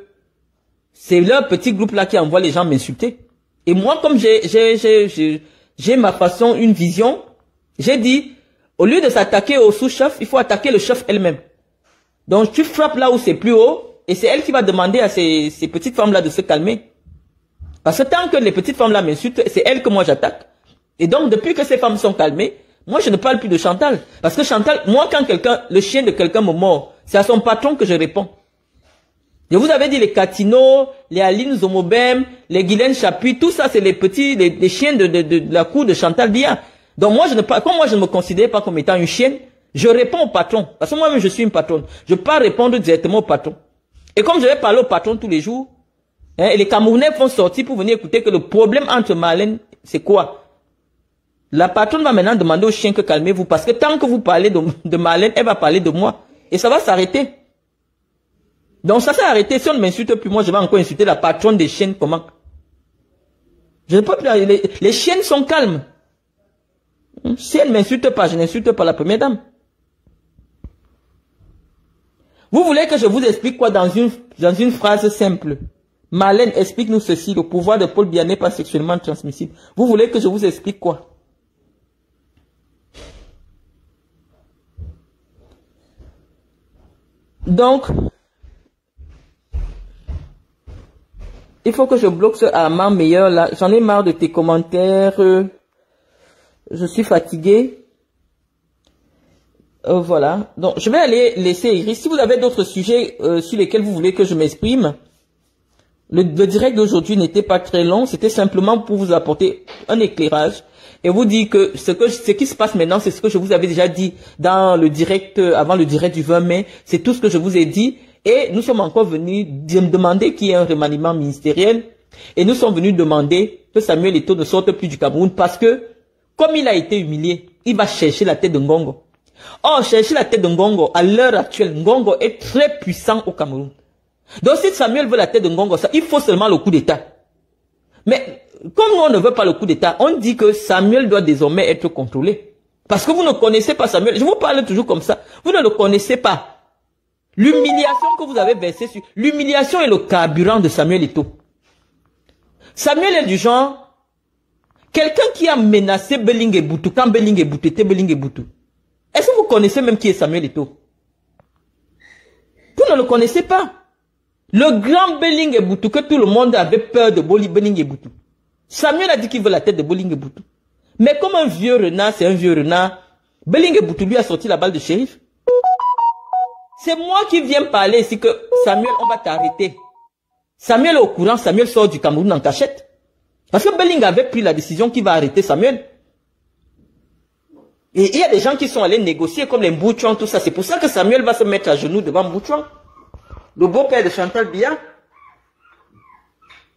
c'est leur petit groupe-là qui envoie les gens m'insulter. Et moi comme j'ai ma façon, une vision, j'ai dit, au lieu de s'attaquer au sous-chef, il faut attaquer le chef elle-même. Donc tu frappes là où c'est plus haut, et c'est elle qui va demander à ces petites femmes-là de se calmer. Parce que tant que les petites femmes-là m'insultent, c'est elle que moi j'attaque. Et donc depuis que ces femmes sont calmées, moi je ne parle plus de Chantal. Parce que Chantal, moi quand le chien de quelqu'un me mord, c'est à son patron que je réponds. Je vous avais dit les Catino, les Aline Zomobem, les Guylaine Chapuis, tout ça c'est les chiens de la cour de Chantal Biya. Donc moi comme moi je ne me considère pas comme étant une chienne, je réponds au patron. Parce que moi-même je suis une patronne. Je ne peux pas répondre directement au patron. Et comme je vais parler au patron tous les jours, hein, les Camerounais vont sortir pour venir écouter que le problème entre Marlène, c'est quoi? La patronne va maintenant demander au chien que calmez-vous. Parce que tant que vous parlez de Marlène, elle va parler de moi. Et ça va s'arrêter. Donc ça s'est arrêté. Si on ne m'insulte plus, moi je vais encore insulter la patronne des chiennes. Comment? Je ne peux plus. Les chiennes sont calmes. Si elle ne m'insulte pas, je n'insulte pas la première dame. Vous voulez que je vous explique quoi dans une phrase simple? Marlène, explique-nous ceci. Le pouvoir de Paul Biya n'est pas sexuellement transmissible. Vous voulez que je vous explique quoi? Donc, il faut que je bloque ce Armand Meilleur là. J'en ai marre de tes commentaires. Je suis fatiguée. Voilà. Donc, je vais aller laisser Iris. Si vous avez d'autres sujets sur lesquels vous voulez que je m'exprime, le direct d'aujourd'hui n'était pas très long. C'était simplement pour vous apporter un éclairage et vous dire que ce qui se passe maintenant, c'est ce que je vous avais déjà dit dans le direct, avant le direct du 20 mai. C'est tout ce que je vous ai dit. Et nous sommes encore venus demander qu'il y ait un remaniement ministériel. Et nous sommes venus demander que Samuel Eto'o ne sorte plus du Cameroun parce que, comme il a été humilié, il va chercher la tête de Ngongo. Or, chercher la tête de Ngongo, à l'heure actuelle, Ngongo est très puissant au Cameroun. Donc, si Samuel veut la tête de Ngongo, il faut seulement le coup d'État. Mais, comme on ne veut pas le coup d'État, on dit que Samuel doit désormais être contrôlé. Parce que vous ne connaissez pas Samuel. Je vous parle toujours comme ça. Vous ne le connaissez pas. L'humiliation que vous avez versée sur... L'humiliation est le carburant de Samuel Eto'o. Samuel est du genre... Quelqu'un qui a menacé Belling et Boutou quand Belling et Boutou était Belling et Boutou. Est-ce que vous connaissez même qui est Samuel Eto'o? Vous ne le connaissez pas. Le grand Belling et Boutou que tout le monde avait peur de Belling et Boutou. Samuel a dit qu'il veut la tête de Belling et Boutou. Mais comme un vieux renard, c'est un vieux renard, Belling et Boutou lui a sorti la balle de shérif. C'est moi qui viens parler ici que Samuel, on va t'arrêter. Samuel est au courant, Samuel sort du Cameroun en cachette. Parce que Belling avait pris la décision qu'il va arrêter Samuel. Et il y a des gens qui sont allés négocier comme les Mbouchouan, tout ça. C'est pour ça que Samuel va se mettre à genoux devant Mbouchouan. Le beau-père de Chantal Biya.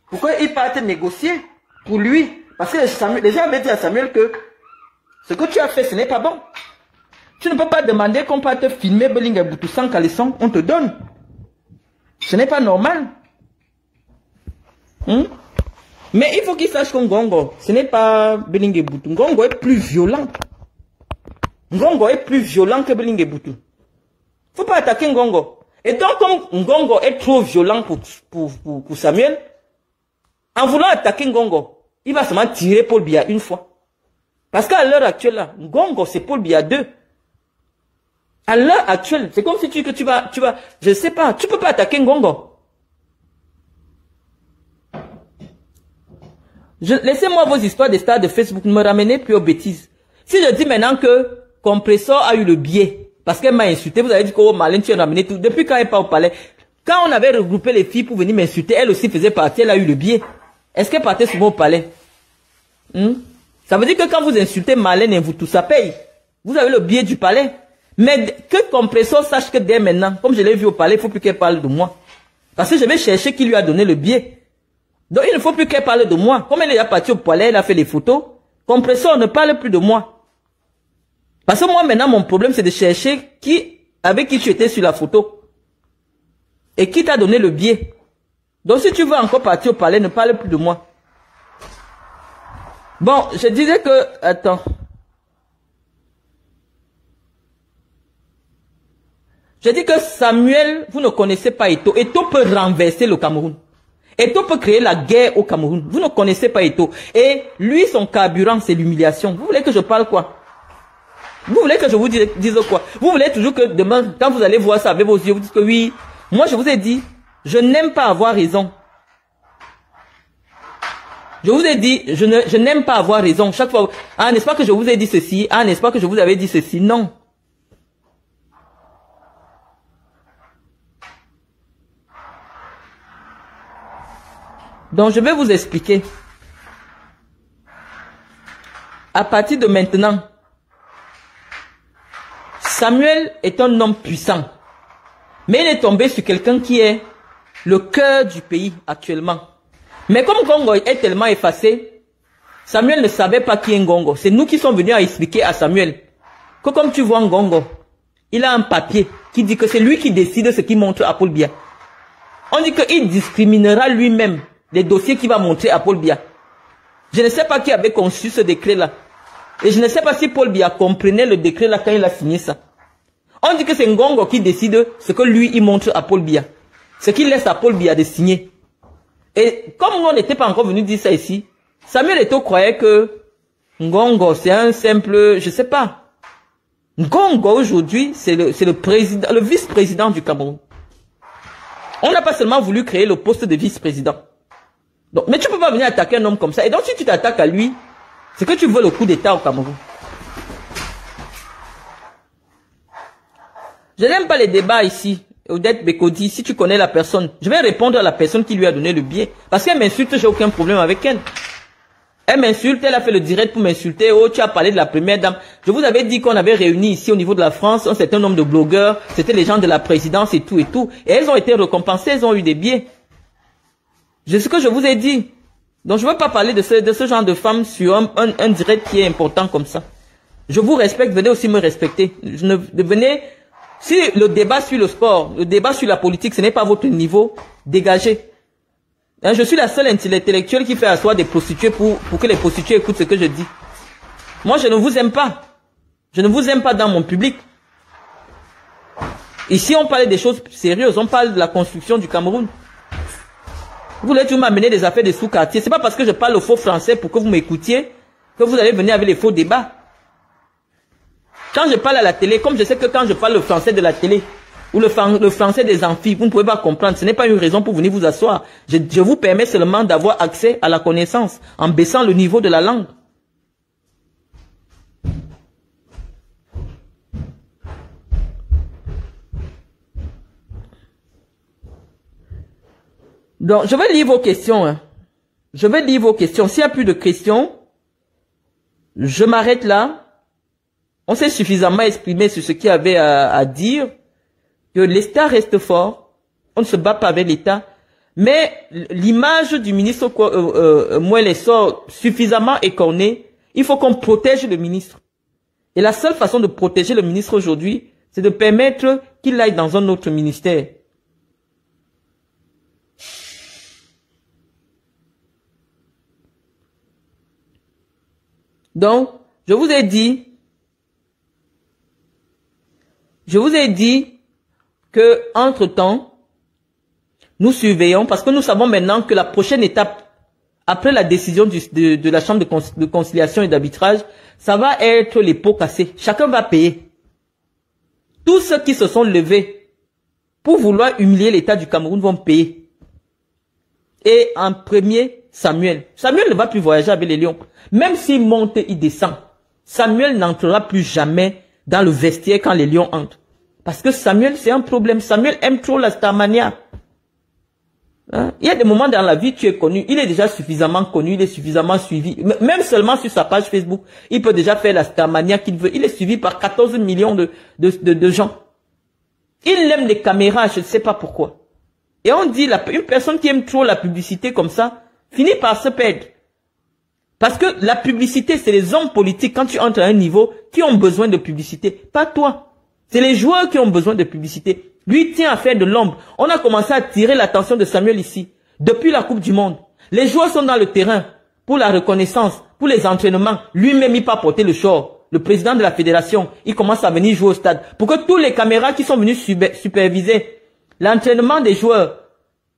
Pourquoi il part négocier pour lui? Parce que les gens avaient dit à Samuel que ce que tu as fait, ce n'est pas bon. Tu ne peux pas demander qu'on peut te filmer Belling et Boutou sans caleçon, on te donne. Ce n'est pas normal. Mais il faut qu'il sache que Ngongo, ce n'est pas Belling et Boutou. Ngongo est plus violent. Ngongo est plus violent que Belling et Boutou. Il ne faut pas attaquer Ngongo. Et donc, comme Ngongo est trop violent pour Samuel, en voulant attaquer Ngongo, il va seulement tirer Paul Biya une fois. Parce qu'à l'heure actuelle, là, Ngongo, c'est Paul Biya 2. À l'heure actuelle, c'est comme si tu vas, je sais pas, tu peux pas attaquer Ngongo. Laissez-moi vos histoires des stars de Facebook, ne me ramenez plus aux bêtises. Si je dis maintenant que Compressor a eu le biais, parce qu'elle m'a insulté, vous avez dit que oh, Marlène, tu as ramené tout. Depuis quand elle n'est pas au palais, quand on avait regroupé les filles pour venir m'insulter, elle aussi faisait partie, elle a eu le biais. Est-ce qu'elle partait souvent au palais? Ça veut dire que quand vous insultez Marlène et vous tout ça paye. Vous avez le biais du palais. Mais que Compressor sache que dès maintenant, comme je l'ai vu au palais, il ne faut plus qu'elle parle de moi. Parce que je vais chercher qui lui a donné le biais. Donc il ne faut plus qu'elle parle de moi. Comme elle est déjà partie au palais, elle a fait les photos. Compresseur ne parle plus de moi. Parce que moi maintenant mon problème c'est de chercher avec qui tu étais sur la photo. Et qui t'a donné le biais. Donc si tu veux encore partir au palais, ne parle plus de moi. Bon, je disais que... Attends. Je dis que Samuel, vous ne connaissez pas Eto'o. Eto'o peut renverser le Cameroun. Eto'o peut créer la guerre au Cameroun. Vous ne connaissez pas Eto'o. Et lui, son carburant, c'est l'humiliation. Vous voulez que je parle quoi? Vous voulez que je vous dise quoi? Vous voulez toujours que demain, quand vous allez voir ça avec vos yeux, vous dites que oui. Moi, je vous ai dit, je n'aime pas avoir raison. Je vous ai dit, je n'aime pas avoir raison. Chaque fois, ah, n'est-ce pas que je vous ai dit ceci? Ah, n'est-ce pas que je vous avais dit ceci? Non. Donc, je vais vous expliquer. À partir de maintenant, Samuel est un homme puissant. Mais il est tombé sur quelqu'un qui est le cœur du pays actuellement. Mais comme Ngongo est tellement effacé, Samuel ne savait pas qui est Ngongo. C'est nous qui sommes venus à expliquer à Samuel que comme tu vois Ngongo, il a un papier qui dit que c'est lui qui décide ce qu'il montre à Paul Biya. On dit qu'il discriminera lui-même les dossiers qu'il va montrer à Paul Biya. Je ne sais pas qui avait conçu ce décret-là. Et je ne sais pas si Paul Biya comprenait le décret-là quand il a signé ça. On dit que c'est Ngongo qui décide ce que lui, il montre à Paul Biya. Ce qu'il laisse à Paul Biya de signer. Et comme on n'était pas encore venu dire ça ici, Samuel Eto'o croyait que Ngongo, c'est un simple, je sais pas. Ngongo aujourd'hui, c'est le président, le vice-président du Cameroun. On n'a pas seulement voulu créer le poste de vice-président. Donc, mais tu peux pas venir attaquer un homme comme ça. Et donc si tu t'attaques à lui, c'est que tu veux le coup d'État au Cameroun. Je n'aime pas les débats ici. Odette Bekodi, si tu connais la personne, je vais répondre à la personne qui lui a donné le billet. Parce qu'elle m'insulte, j'ai aucun problème avec elle. Elle m'insulte, elle a fait le direct pour m'insulter. Oh, tu as parlé de la première dame. Je vous avais dit qu'on avait réuni ici au niveau de la France un certain nombre de blogueurs. C'était les gens de la présidence et tout et tout. Et elles ont été récompensées, elles ont eu des billets. C'est ce que je vous ai dit. Donc je ne veux pas parler de ce genre de femmes sur un direct qui est important comme ça. Je vous respecte, venez aussi me respecter. Si le débat sur le sport, le débat sur la politique, ce n'est pas votre niveau, dégagez. Hein, je suis la seule intellectuelle qui fait asseoir des prostituées pour que les prostituées écoutent ce que je dis. Moi, je ne vous aime pas. Je ne vous aime pas dans mon public. Ici, on parle des choses sérieuses. On parle de la construction du Cameroun. Vous voulez toujours m'amener des affaires de sous-quartier. C'est pas parce que je parle au faux français pour que vous m'écoutiez que vous allez venir avec les faux débats. Quand je parle à la télé, comme je sais que quand je parle le français de la télé, ou le français des amphis, vous ne pouvez pas comprendre. Ce n'est pas une raison pour venir vous asseoir. Je vous permets seulement d'avoir accès à la connaissance, en baissant le niveau de la langue. Donc, je vais lire vos questions. Hein. Je vais lire vos questions. S'il n'y a plus de questions, je m'arrête là. On s'est suffisamment exprimé sur ce qu'il y avait à dire, que l'État reste fort, on ne se bat pas avec l'État, mais l'image du ministre Mouelle sort suffisamment écornée, il faut qu'on protège le ministre. Et la seule façon de protéger le ministre aujourd'hui, c'est de permettre qu'il aille dans un autre ministère. Donc, je vous ai dit que, entre-temps, nous surveillons, parce que nous savons maintenant que la prochaine étape, après la décision de la Chambre de conciliation et d'arbitrage, ça va être les pots cassés. Chacun va payer. Tous ceux qui se sont levés pour vouloir humilier l'État du Cameroun vont payer. Et en premier, Samuel. Samuel ne va plus voyager avec les lions. Même s'il monte, il descend. Samuel n'entrera plus jamais dans le vestiaire quand les lions entrent. Parce que Samuel, c'est un problème. Samuel aime trop la starmania. Hein? Il y a des moments dans la vie, tu es connu. Il est déjà suffisamment connu, il est suffisamment suivi. Même seulement sur sa page Facebook, il peut déjà faire la starmania qu'il veut. Il est suivi par 14 millions de gens. Il aime les caméras, je ne sais pas pourquoi. Et on dit, une personne qui aime trop la publicité comme ça, finit par se perdre. Parce que la publicité, c'est les hommes politiques, quand tu entres à un niveau, qui ont besoin de publicité, pas toi. C'est les joueurs qui ont besoin de publicité. Lui tient à faire de l'ombre. On a commencé à attirer l'attention de Samuel ici, depuis la Coupe du Monde. Les joueurs sont dans le terrain pour la reconnaissance, pour les entraînements. Lui-même, il peut porter le short. Le président de la fédération, il commence à venir jouer au stade. Pour que tous les caméras qui sont venus superviser l'entraînement des joueurs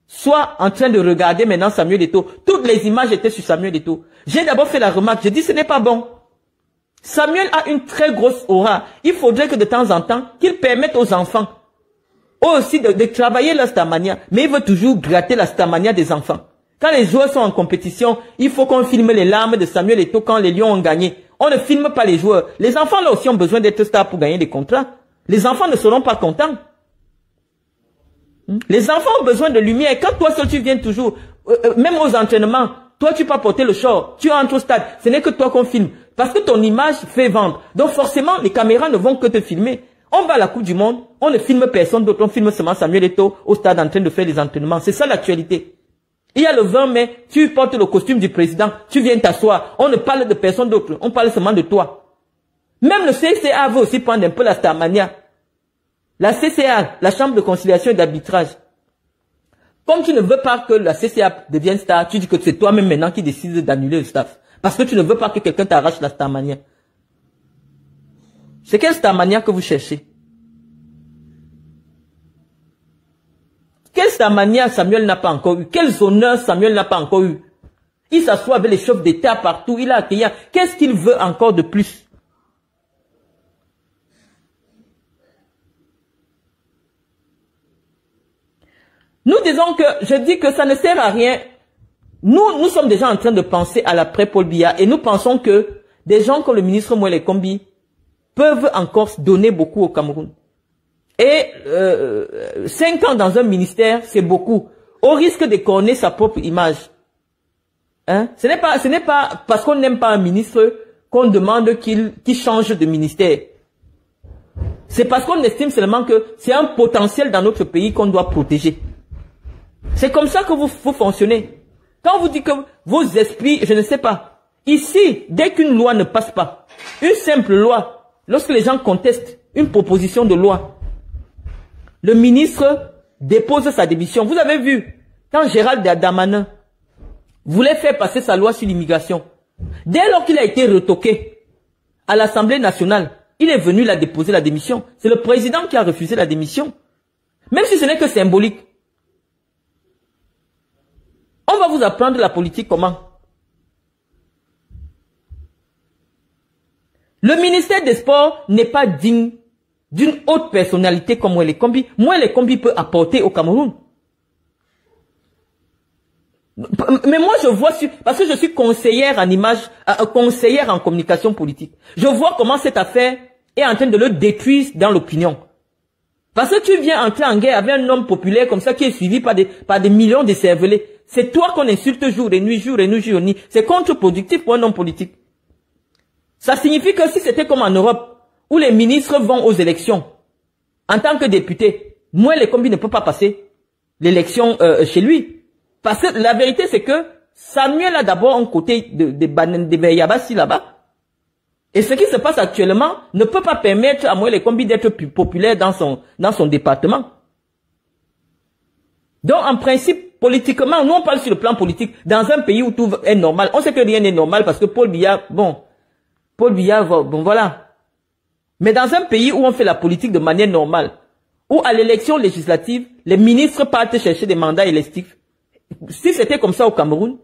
soient en train de regarder maintenant Samuel Eto'o. Toutes les images étaient sur Samuel Eto'o. J'ai d'abord fait la remarque, j'ai dit ce n'est pas bon. Samuel a une très grosse aura. Il faudrait que de temps en temps, qu'il permette aux enfants aussi de travailler la stamania. Mais il veut toujours gratter la stamania des enfants. Quand les joueurs sont en compétition, il faut qu'on filme les larmes de Samuel Eto'o quand les Lions ont gagné. On ne filme pas les joueurs. Les enfants là aussi ont besoin d'être stars pour gagner des contrats. Les enfants ne seront pas contents. Les enfants ont besoin de lumière. Quand toi seul tu viens toujours, même aux entraînements, toi tu peux porter le short, tu entres au stade, ce n'est que toi qu'on filme. Parce que ton image fait vendre. Donc forcément, les caméras ne vont que te filmer. On va à la Coupe du Monde, on ne filme personne d'autre, on filme seulement Samuel Eto'o au stade en train de faire les entraînements. C'est ça l'actualité. Il y a le 20 mai, tu portes le costume du président, tu viens t'asseoir, on ne parle de personne d'autre, on parle seulement de toi. Même le CCA veut aussi prendre un peu la starmania. La CCA, la Chambre de conciliation et d'arbitrage. Comme tu ne veux pas que la CCA devienne star, tu dis que c'est toi-même maintenant qui décides d'annuler le staff. Parce que tu ne veux pas que quelqu'un t'arrache la starmania. C'est quelle starmania que vous cherchez? Quelle starmania Samuel n'a pas encore eu? Quels honneurs Samuel n'a pas encore eu? Il s'assoit avec les chefs d'État partout, il a accueilli. Qu'est-ce qu'il veut encore de plus? Nous disons que, je dis que ça ne sert à rien. Nous sommes déjà en train de penser à l'après Paul Biya et nous pensons que des gens comme le ministre Moël Kombi peuvent encore donner beaucoup au Cameroun. Et 5 ans dans un ministère, c'est beaucoup. Au risque de corner sa propre image. Hein? Ce n'est pas parce qu'on n'aime pas un ministre qu'on demande qu'il change de ministère. C'est parce qu'on estime seulement que c'est un potentiel dans notre pays qu'on doit protéger. C'est comme ça que vous fonctionnez. Quand vous dites que vos esprits, je ne sais pas. Ici, dès qu'une loi ne passe pas, une simple loi, lorsque les gens contestent une proposition de loi, le ministre dépose sa démission. Vous avez vu, quand Gérald Darmanin voulait faire passer sa loi sur l'immigration, dès lors qu'il a été retoqué à l'Assemblée nationale, il est venu la déposer la démission. C'est le président qui a refusé la démission. Même si ce n'est que symbolique. On va vous apprendre la politique comment? Le ministère des Sports n'est pas digne d'une haute personnalité comme Moël Kombi. Moël Kombi peut apporter au Cameroun. Mais moi je vois, parce que je suis conseillère en image, conseillère en communication politique. Je vois comment cette affaire est en train de le détruire dans l'opinion. Parce que tu viens entrer en guerre avec un homme populaire comme ça qui est suivi par des millions de cervelés. C'est toi qu'on insulte jour et nuit, jour et nuit, jour et nuit. C'est contre-productif pour un homme politique. Ça signifie que si c'était comme en Europe, où les ministres vont aux élections, en tant que député, Moël Kombi ne peut pas passer l'élection chez lui. Parce que la vérité c'est que Samuel a d'abord un côté de Yabassi là-bas. Et ce qui se passe actuellement ne peut pas permettre à Moël Kombi d'être plus populaire dans son département. Donc en principe, politiquement, nous on parle sur le plan politique, dans un pays où tout est normal. On sait que rien n'est normal parce que Paul Biya, bon voilà. Mais dans un pays où on fait la politique de manière normale, où à l'élection législative, les ministres partent chercher des mandats électifs, si c'était comme ça au Cameroun,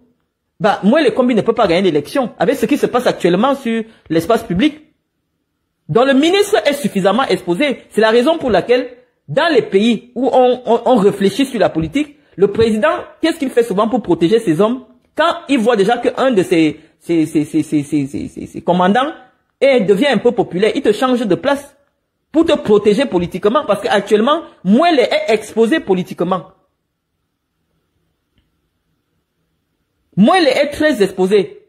bah, Moël Kombi ne peut pas gagner l'élection avec ce qui se passe actuellement sur l'espace public. Donc le ministre est suffisamment exposé. C'est la raison pour laquelle, dans les pays où on réfléchit sur la politique, le président, qu'est-ce qu'il fait souvent pour protéger ses hommes? Quand il voit déjà qu'un de ses commandants devient un peu populaire, il te change de place pour te protéger politiquement. Parce qu'actuellement, Moël est exposé politiquement. Moël est très exposé.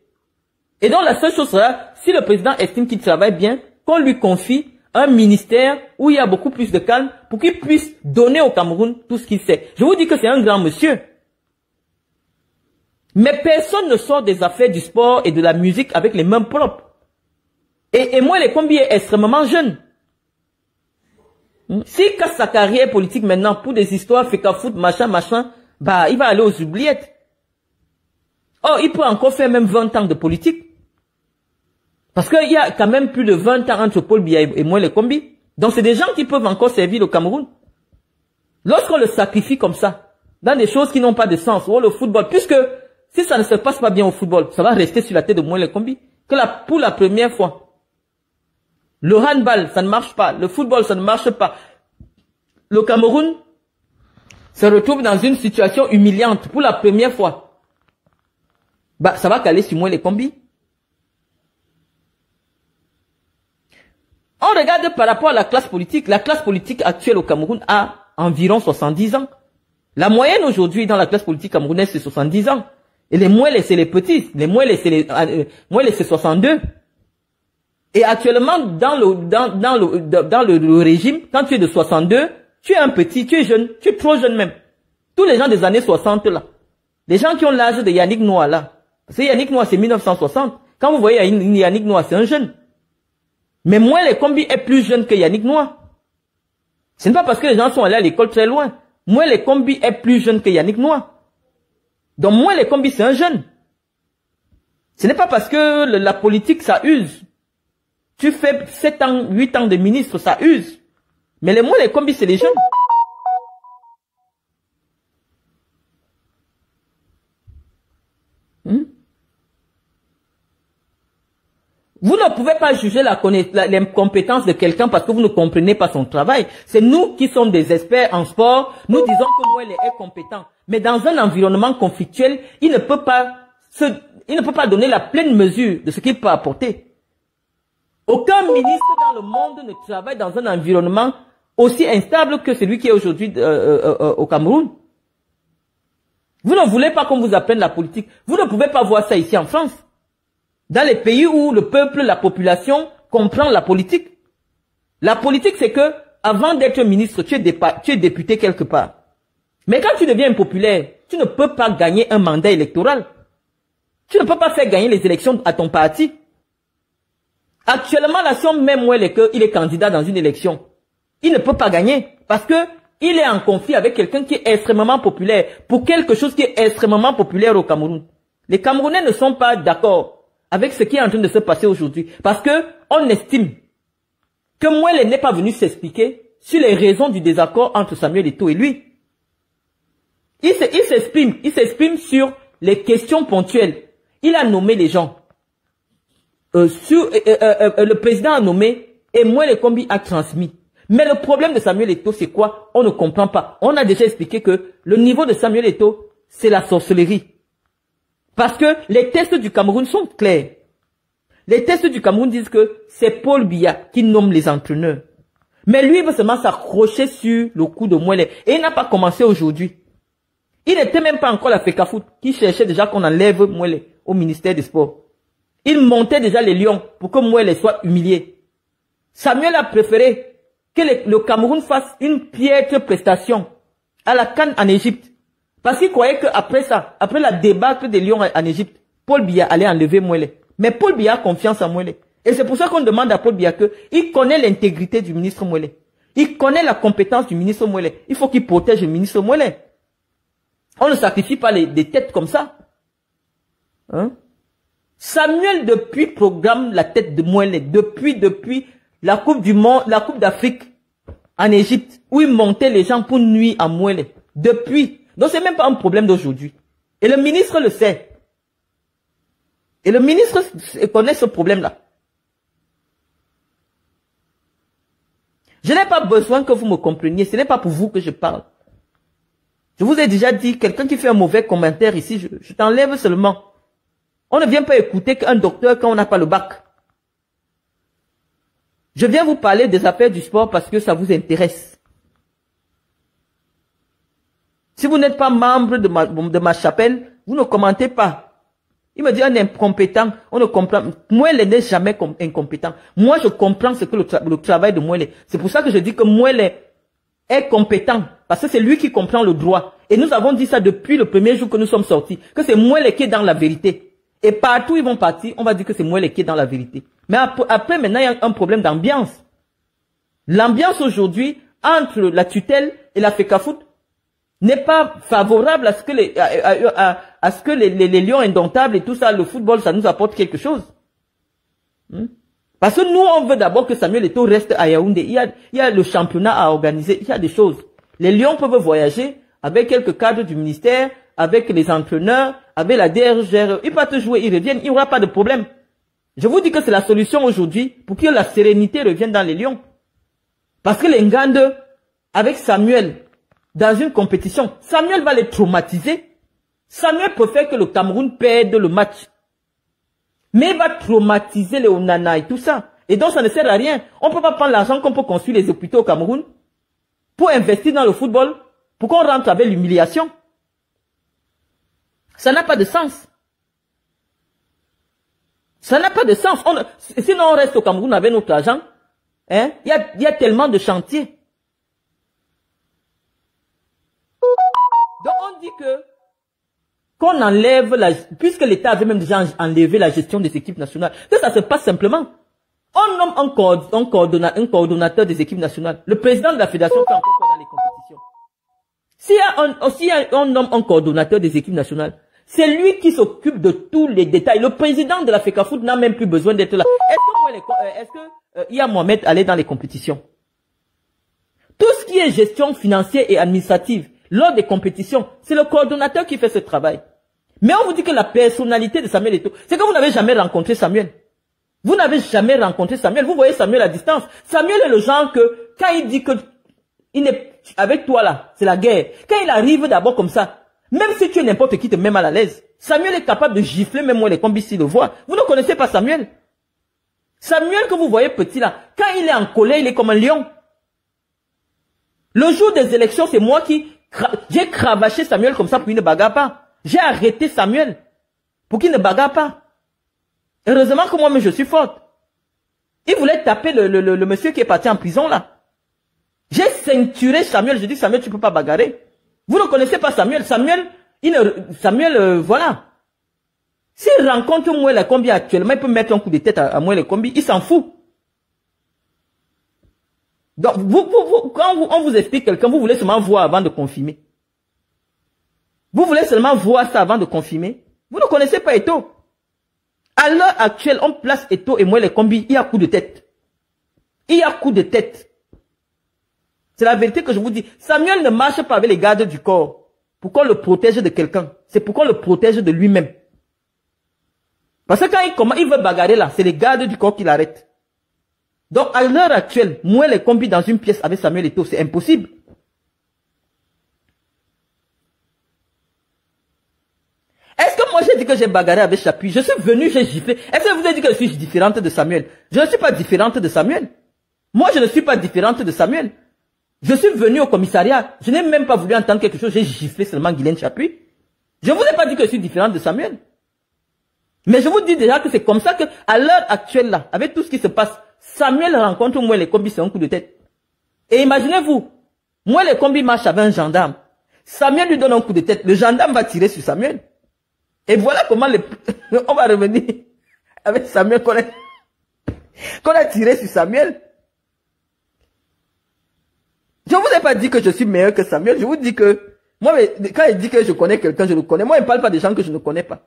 Et donc la seule chose sera, si le président estime qu'il travaille bien, qu'on lui confie un ministère où il y a beaucoup plus de calme pour qu'il puisse donner au Cameroun tout ce qu'il sait. Je vous dis que c'est un grand monsieur. Mais personne ne sort des affaires du sport et de la musique avec les mains propres. Et moi, les combis est extrêmement jeune. S'il casse sa carrière politique maintenant pour des histoires, fait qu'à foot, machin, bah, il va aller aux oubliettes. Oh, il peut encore faire même 20 ans de politique. Parce qu'il y a quand même plus de 20 ans entre Paul Biya et moi, les combis. Donc, c'est des gens qui peuvent encore servir le Cameroun. Lorsqu'on le sacrifie comme ça, dans des choses qui n'ont pas de sens, ou le football, puisque si ça ne se passe pas bien au football, ça va rester sur la tête de moi, les combis. Pour la première fois, le handball, ça ne marche pas. Le football, ça ne marche pas. Le Cameroun se retrouve dans une situation humiliante pour la première fois. Bah, ça va caler sur moi les combis. On regarde par rapport à la classe politique. La classe politique actuelle au Cameroun a environ 70 ans. La moyenne aujourd'hui dans la classe politique camerounaise, c'est 70 ans. Et les moelles, c'est les petits. Les moelles, c'est 62. Et actuellement, dans le régime, quand tu es de 62, tu es un petit, tu es jeune, tu es trop jeune même. Tous les gens des années 60 là, les gens qui ont l'âge de Yannick Noah là, parce que Yannick Noah c'est 1960, quand vous voyez Yannick Noah c'est un jeune. Mais moi les combis est plus jeune que Yannick Noah. Ce n'est pas parce que les gens sont allés à l'école très loin. Moi les combis est plus jeune que Yannick Noah. Donc moi les combis c'est un jeune. Ce n'est pas parce que la politique ça use. Tu fais 7 ans, 8 ans de ministre, ça use. Mais les combis, c'est les jeunes. Vous ne pouvez pas juger les compétences de quelqu'un parce que vous ne comprenez pas son travail. C'est nous qui sommes des experts en sport. Nous disons que moi, il est compétent. Mais dans un environnement conflictuel, il ne peut pas donner la pleine mesure de ce qu'il peut apporter. Aucun ministre dans le monde ne travaille dans un environnement aussi instable que celui qui est aujourd'hui au Cameroun. Vous ne voulez pas qu'on vous apprenne la politique. Vous ne pouvez pas voir ça ici en France. Dans les pays où le peuple, la population comprend la politique. La politique, c'est que avant d'être ministre, tu es député quelque part. Mais quand tu deviens impopulaire, tu ne peux pas gagner un mandat électoral. Tu ne peux pas faire gagner les élections à ton parti. Actuellement, la somme même où il est candidat dans une élection, il ne peut pas gagner parce que il est en conflit avec quelqu'un qui est extrêmement populaire pour quelque chose qui est extrêmement populaire au Cameroun. Les Camerounais ne sont pas d'accord avec ce qui est en train de se passer aujourd'hui parce que on estime que Mouele n'est pas venu s'expliquer sur les raisons du désaccord entre Samuel Eto'o et lui. Il s'exprime sur les questions ponctuelles. Il a nommé les gens. Le président a nommé et Mouele Kombi a transmis. Mais le problème de Samuel Eto'o, c'est quoi? On ne comprend pas. On a déjà expliqué que le niveau de Samuel Eto'o, c'est la sorcellerie. Parce que les tests du Cameroun sont clairs. Les tests du Cameroun disent que c'est Paul Biya qui nomme les entraîneurs. Mais lui, il veut seulement s'accrocher sur le coup de Mouele. Et il n'a pas commencé aujourd'hui. Il n'était même pas encore la FECAFOOT qui cherchait déjà qu'on enlève Mouele au ministère des Sports. Il montait déjà les lions pour que Mouele soit humilié. Samuel a préféré que le Cameroun fasse une piètre prestation à la CAN en Égypte. Parce qu'il croyait qu'après ça, après la débâcle des lions en Égypte, Paul Biya allait enlever Mouele. Mais Paul Biya a confiance en Mouele. Et c'est pour ça qu'on demande à Paul Biya qu'il connaît l'intégrité du ministre Mouele. Il connaît la compétence du ministre Mouele. Il faut qu'il protège le ministre Mouele. On ne sacrifie pas des têtes comme ça. Hein? Samuel, depuis, programme la tête de Mouele. Depuis la Coupe du Monde, la Coupe d'Afrique en Égypte, où il montait les gens pour nuire à Mouele. Depuis. Donc, c'est même pas un problème d'aujourd'hui. Et le ministre le sait. Et le ministre connaît ce problème-là. Je n'ai pas besoin que vous me compreniez. Ce n'est pas pour vous que je parle. Je vous ai déjà dit, quelqu'un qui fait un mauvais commentaire ici, je t'enlève seulement. On ne vient pas écouter qu'un docteur quand on n'a pas le bac. Je viens vous parler des affaires du sport parce que ça vous intéresse. Si vous n'êtes pas membre de ma chapelle, vous ne commentez pas. Il me dit un incompétent, on ne comprend. Mouele n'est jamais incompétent. Moi, je comprends ce que le travail de Mouele. C'est pour ça que je dis que Mouele est compétent, parce que c'est lui qui comprend le droit. Et nous avons dit ça depuis le premier jour que nous sommes sortis, que c'est Mouele qui est dans la vérité. Et partout où ils vont partir, on va dire que c'est Mouele qui est dans la vérité. Mais après, maintenant, il y a un problème d'ambiance. L'ambiance aujourd'hui, entre la tutelle et la FECAFOOT, n'est pas favorable à ce que les lions indomptables et tout ça, le football, ça nous apporte quelque chose. Parce que nous, on veut d'abord que Samuel Eto'o reste à Yaoundé. Il y a le championnat à organiser, il y a des choses. Les lions peuvent voyager avec quelques cadres du ministère, avec les entraîneurs, avec la DRGR. Ils peuvent jouer, ils reviennent, il n'y aura pas de problème. Je vous dis que c'est la solution aujourd'hui pour que la sérénité revienne dans les lions. Parce que les Ngande, avec Samuel, dans une compétition, Samuel va les traumatiser. Samuel préfère que le Cameroun perde le match. Mais il va traumatiser les Onana et tout ça. Et donc ça ne sert à rien. On ne peut pas prendre l'argent qu'on peut construire les hôpitaux au Cameroun pour investir dans le football, pour qu'on rentre avec l'humiliation. Ça n'a pas de sens. Ça n'a pas de sens. Sinon on reste au Cameroun avec notre argent. Hein? Il y a tellement de chantiers. Donc on dit que qu'on enlève puisque l'État avait même déjà enlevé la gestion des équipes nationales, que ça se passe simplement. On nomme un coordonnateur des équipes nationales. Le président de la fédération fait encore quoi dans les compétitions? S'il y a on nomme un coordonnateur des équipes nationales, c'est lui qui s'occupe de tous les détails. Le président de la FECAFOOT n'a même plus besoin d'être là. Est-ce que Iya Mohamed allait dans les compétitions? Tout ce qui est gestion financière et administrative, lors des compétitions, c'est le coordonnateur qui fait ce travail. Mais on vous dit que la personnalité de Samuel Eto'o, c'est que vous n'avez jamais rencontré Samuel. Vous n'avez jamais rencontré Samuel. Vous voyez Samuel à distance. Samuel est le genre que, quand il dit que il est avec toi là, c'est la guerre. Quand il arrive d'abord comme ça, même si tu es n'importe qui te met mal à l'aise, Samuel est capable de gifler même moi les combis s'il le voit. Vous ne connaissez pas Samuel. Samuel que vous voyez petit là, quand il est en colère, il est comme un lion. Le jour des élections, c'est moi qui j'ai cravaché Samuel comme ça pour qu'il ne bagarre pas. J'ai arrêté Samuel pour qu'il ne bagarre pas. Heureusement que moi-même je suis forte. Il voulait taper le monsieur qui est parti en prison là. J'ai ceinturé Samuel. Je dis Samuel, tu ne peux pas bagarrer. Vous ne connaissez pas Samuel. Voilà. S'il rencontre Mouele Kombi actuellement, il peut mettre un coup de tête à Mouele Kombi. Il s'en fout. Donc, quand on vous explique quelqu'un, vous voulez seulement voir avant de confirmer. Vous voulez seulement voir ça avant de confirmer. Vous ne connaissez pas Eto'o. À l'heure actuelle, on place Eto'o et Mouele Kombi, il y a coup de tête. Il y a coup de tête. C'est la vérité que je vous dis. Samuel ne marche pas avec les gardes du corps pour qu'on le protège de quelqu'un. C'est pour qu'on le protège de lui-même. Parce que quand il veut bagarrer là, c'est les gardes du corps qui l'arrêtent. Donc, à l'heure actuelle, Mouele Kombi dans une pièce avec Samuel Eto'o, c'est impossible. Est-ce que moi j'ai dit que j'ai bagarré avec Chapuis? Je suis venu, j'ai giflé. Est-ce que je vous ai dit que je suis différente de Samuel? Je ne suis pas différente de Samuel. Moi, je ne suis pas différente de Samuel. Je suis venu au commissariat. Je n'ai même pas voulu entendre quelque chose. J'ai giflé seulement Guylaine Chapuis. Je ne vous ai pas dit que je suis différente de Samuel. Mais je vous dis déjà que c'est comme ça que, à l'heure actuelle là, avec tout ce qui se passe, Samuel rencontre Mouele Kombi, c'est un coup de tête. Et imaginez-vous, Mouele Kombi marche avec un gendarme. Samuel lui donne un coup de tête. Le gendarme va tirer sur Samuel. Et voilà comment on va revenir avec Samuel qu'on a tiré sur Samuel. Je ne vous ai pas dit que je suis meilleur que Samuel. Je vous dis que, moi, quand il dit que je connais quelqu'un, je le connais. Moi, il ne parle pas des gens que je ne connais pas.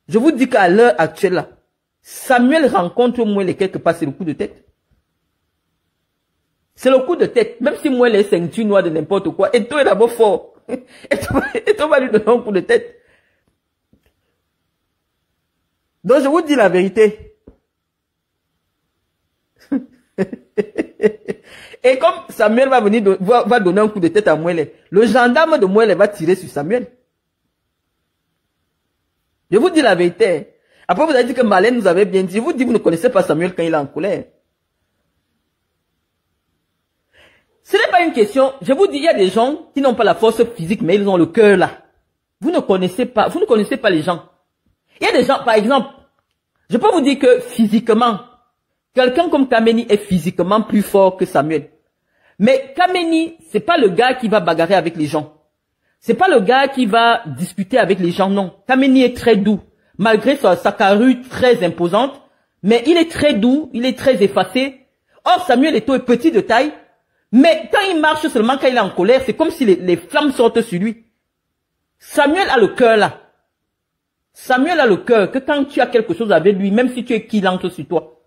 Je vous dis qu'à l'heure actuelle, là, Samuel rencontre Mouele quelque part, c'est le coup de tête. C'est le coup de tête. Même si Mouele est ceinture noire de n'importe quoi, Eto'o est d'abord fort. Eto'o va lui donner un coup de tête. Donc je vous dis la vérité. Et comme Samuel va venir, va donner un coup de tête à Mouele, le gendarme de Mouele va tirer sur Samuel. Je vous dis la vérité. Après, vous avez dit que Malène nous avait bien dit. Je vous dis, vous ne connaissez pas Samuel quand il est en colère. Ce n'est pas une question. Je vous dis, il y a des gens qui n'ont pas la force physique, mais ils ont le cœur là. Vous ne connaissez pas les gens. Il y a des gens, par exemple, je peux vous dire que physiquement, quelqu'un comme Kameni est physiquement plus fort que Samuel. Mais Kameni, c'est pas le gars qui va bagarrer avec les gens. C'est pas le gars qui va discuter avec les gens, non. Kameni est très doux. Malgré sa carrure très imposante, mais il est très doux, il est très effacé. Or, Samuel Eto'o est petit de taille, mais quand il marche seulement, quand il est en colère, c'est comme si les flammes sortent sur lui. Samuel a le cœur là. Samuel a le cœur que quand tu as quelque chose avec lui, même si tu es qui, il entre sur toi.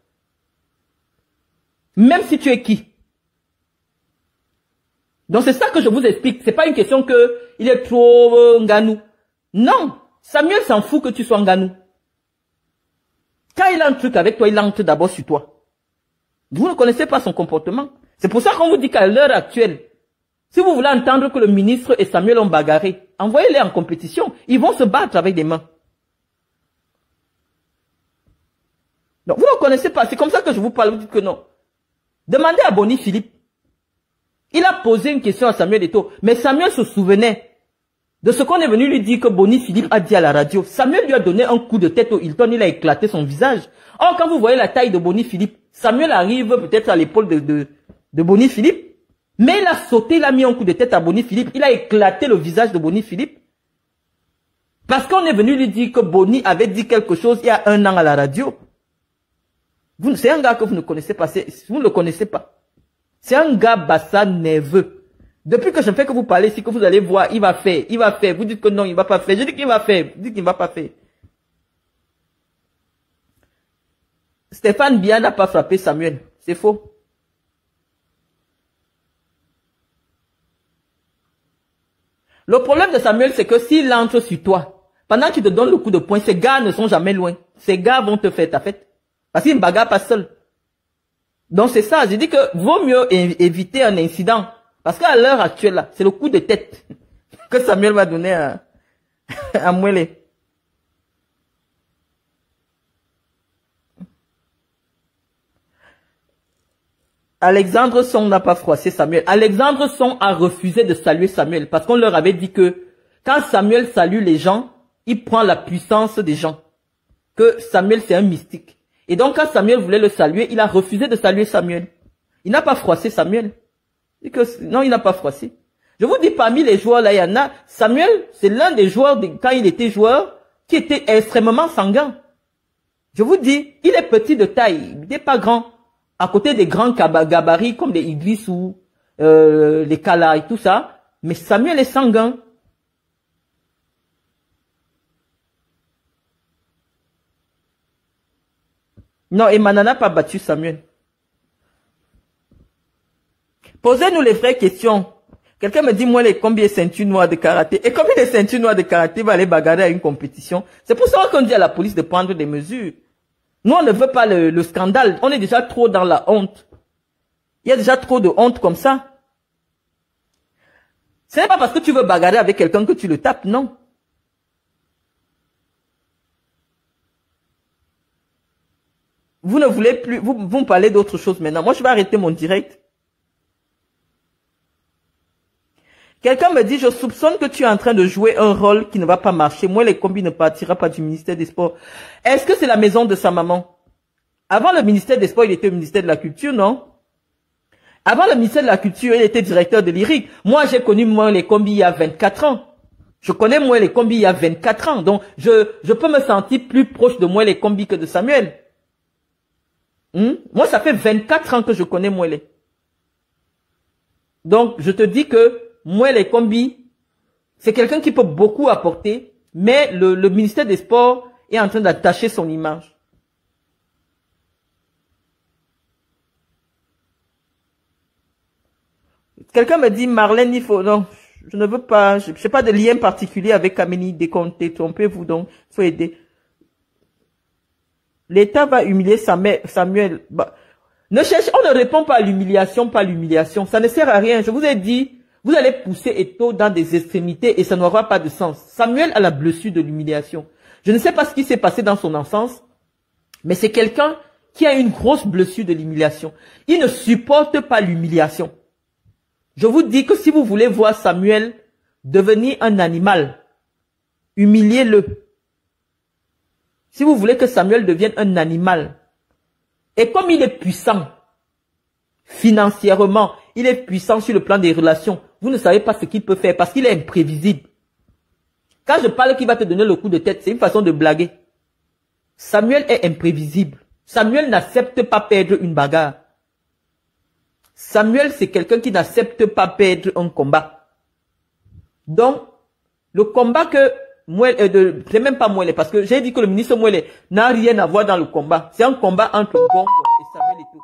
Même si tu es qui. Donc c'est ça que je vous explique. C'est pas une question que il est trop nganou. Non. Samuel s'en fout que tu sois nganou. Quand il a un truc avec toi, il entre d'abord sur toi. Vous ne connaissez pas son comportement. C'est pour ça qu'on vous dit qu'à l'heure actuelle, si vous voulez entendre que le ministre et Samuel ont bagarré, envoyez-les en compétition. Ils vont se battre avec des mains. Donc vous ne connaissez pas. C'est comme ça que je vous parle. Vous dites que non. Demandez à Boni Philippe. Il a posé une question à Samuel Eto'o. Mais Samuel se souvenait de ce qu'on est venu lui dire que Boni Philippe a dit à la radio. Samuel lui a donné un coup de tête au Hilton. Il a éclaté son visage. Or, quand vous voyez la taille de Boni Philippe, Samuel arrive peut-être à l'épaule de Boni Philippe. Mais il a sauté, il a mis un coup de tête à Boni Philippe. Il a éclaté le visage de Boni Philippe. Parce qu'on est venu lui dire que Boni avait dit quelque chose il y a 1 an à la radio. C'est un gars que vous ne connaissez pas. Vous ne le connaissez pas. C'est un gars bassa nerveux. Depuis que je ne fais que vous parler ici, que vous allez voir, il va faire, il va faire. Vous dites que non, il ne va pas faire. Je dis qu'il va faire. Vous dites qu'il ne va pas faire. Stéphane Bia n'a pas frappé Samuel. C'est faux. Le problème de Samuel, c'est que s'il entre sur toi, pendant qu'il te donne le coup de poing, ces gars ne sont jamais loin. Ces gars vont te faire ta fête. Parce qu'il ne bagarre pas seul. Donc c'est ça, j'ai dit que vaut mieux éviter un incident. Parce qu'à l'heure actuelle, là, c'est le coup de tête que Samuel va donner à Mwele. Alexandre Song n'a pas froissé Samuel. Alexandre Song a refusé de saluer Samuel parce qu'on leur avait dit que quand Samuel salue les gens, il prend la puissance des gens. Que Samuel, c'est un mystique. Et donc, quand Samuel voulait le saluer, il a refusé de saluer Samuel. Il n'a pas froissé Samuel. Non, il n'a pas froissé. Je vous dis, parmi les joueurs, là, il y en a. Samuel, c'est l'un des joueurs, quand il était joueur, qui était extrêmement sanguin. Je vous dis, il est petit de taille. Il n'est pas grand. À côté des grands gabarits, comme les Idriss ou les Kala et tout ça. Mais Samuel est sanguin. Non, Emmanuel n'a pas battu Samuel. Posez-nous les vraies questions. Quelqu'un me dit, moi, combien de ceintures noires de karaté? Et combien de ceintures noires de karaté va aller bagarrer à une compétition? C'est pour ça qu'on dit à la police de prendre des mesures. Nous, on ne veut pas le scandale. On est déjà trop dans la honte. Il y a déjà trop de honte comme ça. Ce n'est pas parce que tu veux bagarrer avec quelqu'un que tu le tapes, non. Vous ne voulez plus, vous me parlez d'autre chose maintenant. Moi, je vais arrêter mon direct. Quelqu'un me dit, je soupçonne que tu es en train de jouer un rôle qui ne va pas marcher. Moi, les combis ne partira pas du ministère des Sports. Est-ce que c'est la maison de sa maman? Avant le ministère des Sports, il était au ministère de la Culture, non? Avant le ministère de la Culture, il était directeur de l'IRIC. Moi, j'ai connu moi les combis il y a 24 ans. Je connais moi les combis il y a 24 ans. Donc, je peux me sentir plus proche de moi les combis que de Samuel. Moi, ça fait 24 ans que je connais Mwele. Donc, je te dis que Mwele Kombi, c'est quelqu'un qui peut beaucoup apporter, mais le ministère des Sports est en train d'attacher son image. Quelqu'un me dit, Marlène, il faut... Non, je ne veux pas... Je n'ai pas de lien particulier avec Kameni. Dès qu'on t'est trompé, vous, donc, il faut aider. L'État va humilier Samuel. Bah, on ne répond pas à l'humiliation, pas l'humiliation. Ça ne sert à rien. Je vous ai dit, vous allez pousser Eto'o dans des extrémités et ça n'aura pas de sens. Samuel a la blessure de l'humiliation. Je ne sais pas ce qui s'est passé dans son enfance, mais c'est quelqu'un qui a une grosse blessure de l'humiliation. Il ne supporte pas l'humiliation. Je vous dis que si vous voulez voir Samuel devenir un animal, humiliez-le. Si vous voulez que Samuel devienne un animal, et comme il est puissant, Financièrement, il est puissant sur le plan des relations. Vous ne savez pas ce qu'il peut faire parce qu'il est imprévisible. Quand je parle qu'il va te donner le coup de tête, c'est une façon de blaguer. Samuel est imprévisible. Samuel n'accepte pas perdre une bagarre. Samuel, c'est quelqu'un qui n'accepte pas perdre un combat. Donc, le combat que Mouelle, c'est même pas Mouelle, parce que j'ai dit que le ministre Mouelle n'a rien à voir dans le combat. C'est un combat entre Ngongo et Samuel Eto'o.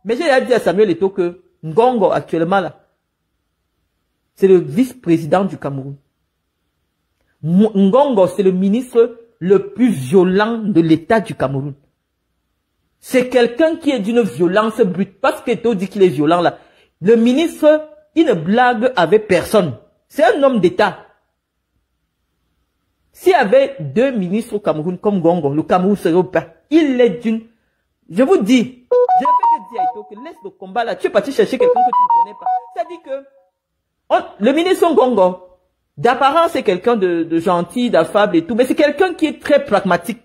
Mais j'ai dit à Samuel Eto'o que Ngongo, actuellement là, c'est le vice-président du Cameroun. Ngongo, c'est le ministre le plus violent de l'État du Cameroun. C'est quelqu'un qui est d'une violence brute. Parce qu'Eto'o dit qu'il est violent là. Le ministre, il ne blague avec personne. C'est un homme d'État. S'il y avait 2 ministres au Cameroun comme Ngongo, le Cameroun serait au pain. Il est d'une... Je vous dis, je vais te dire à Eto'o que laisse le combat là. Tu es parti chercher quelqu'un que tu ne connais pas. C'est-à-dire que le ministre Ngongo, d'apparence, c'est quelqu'un de gentil, d'affable et tout, mais c'est quelqu'un qui est très pragmatique.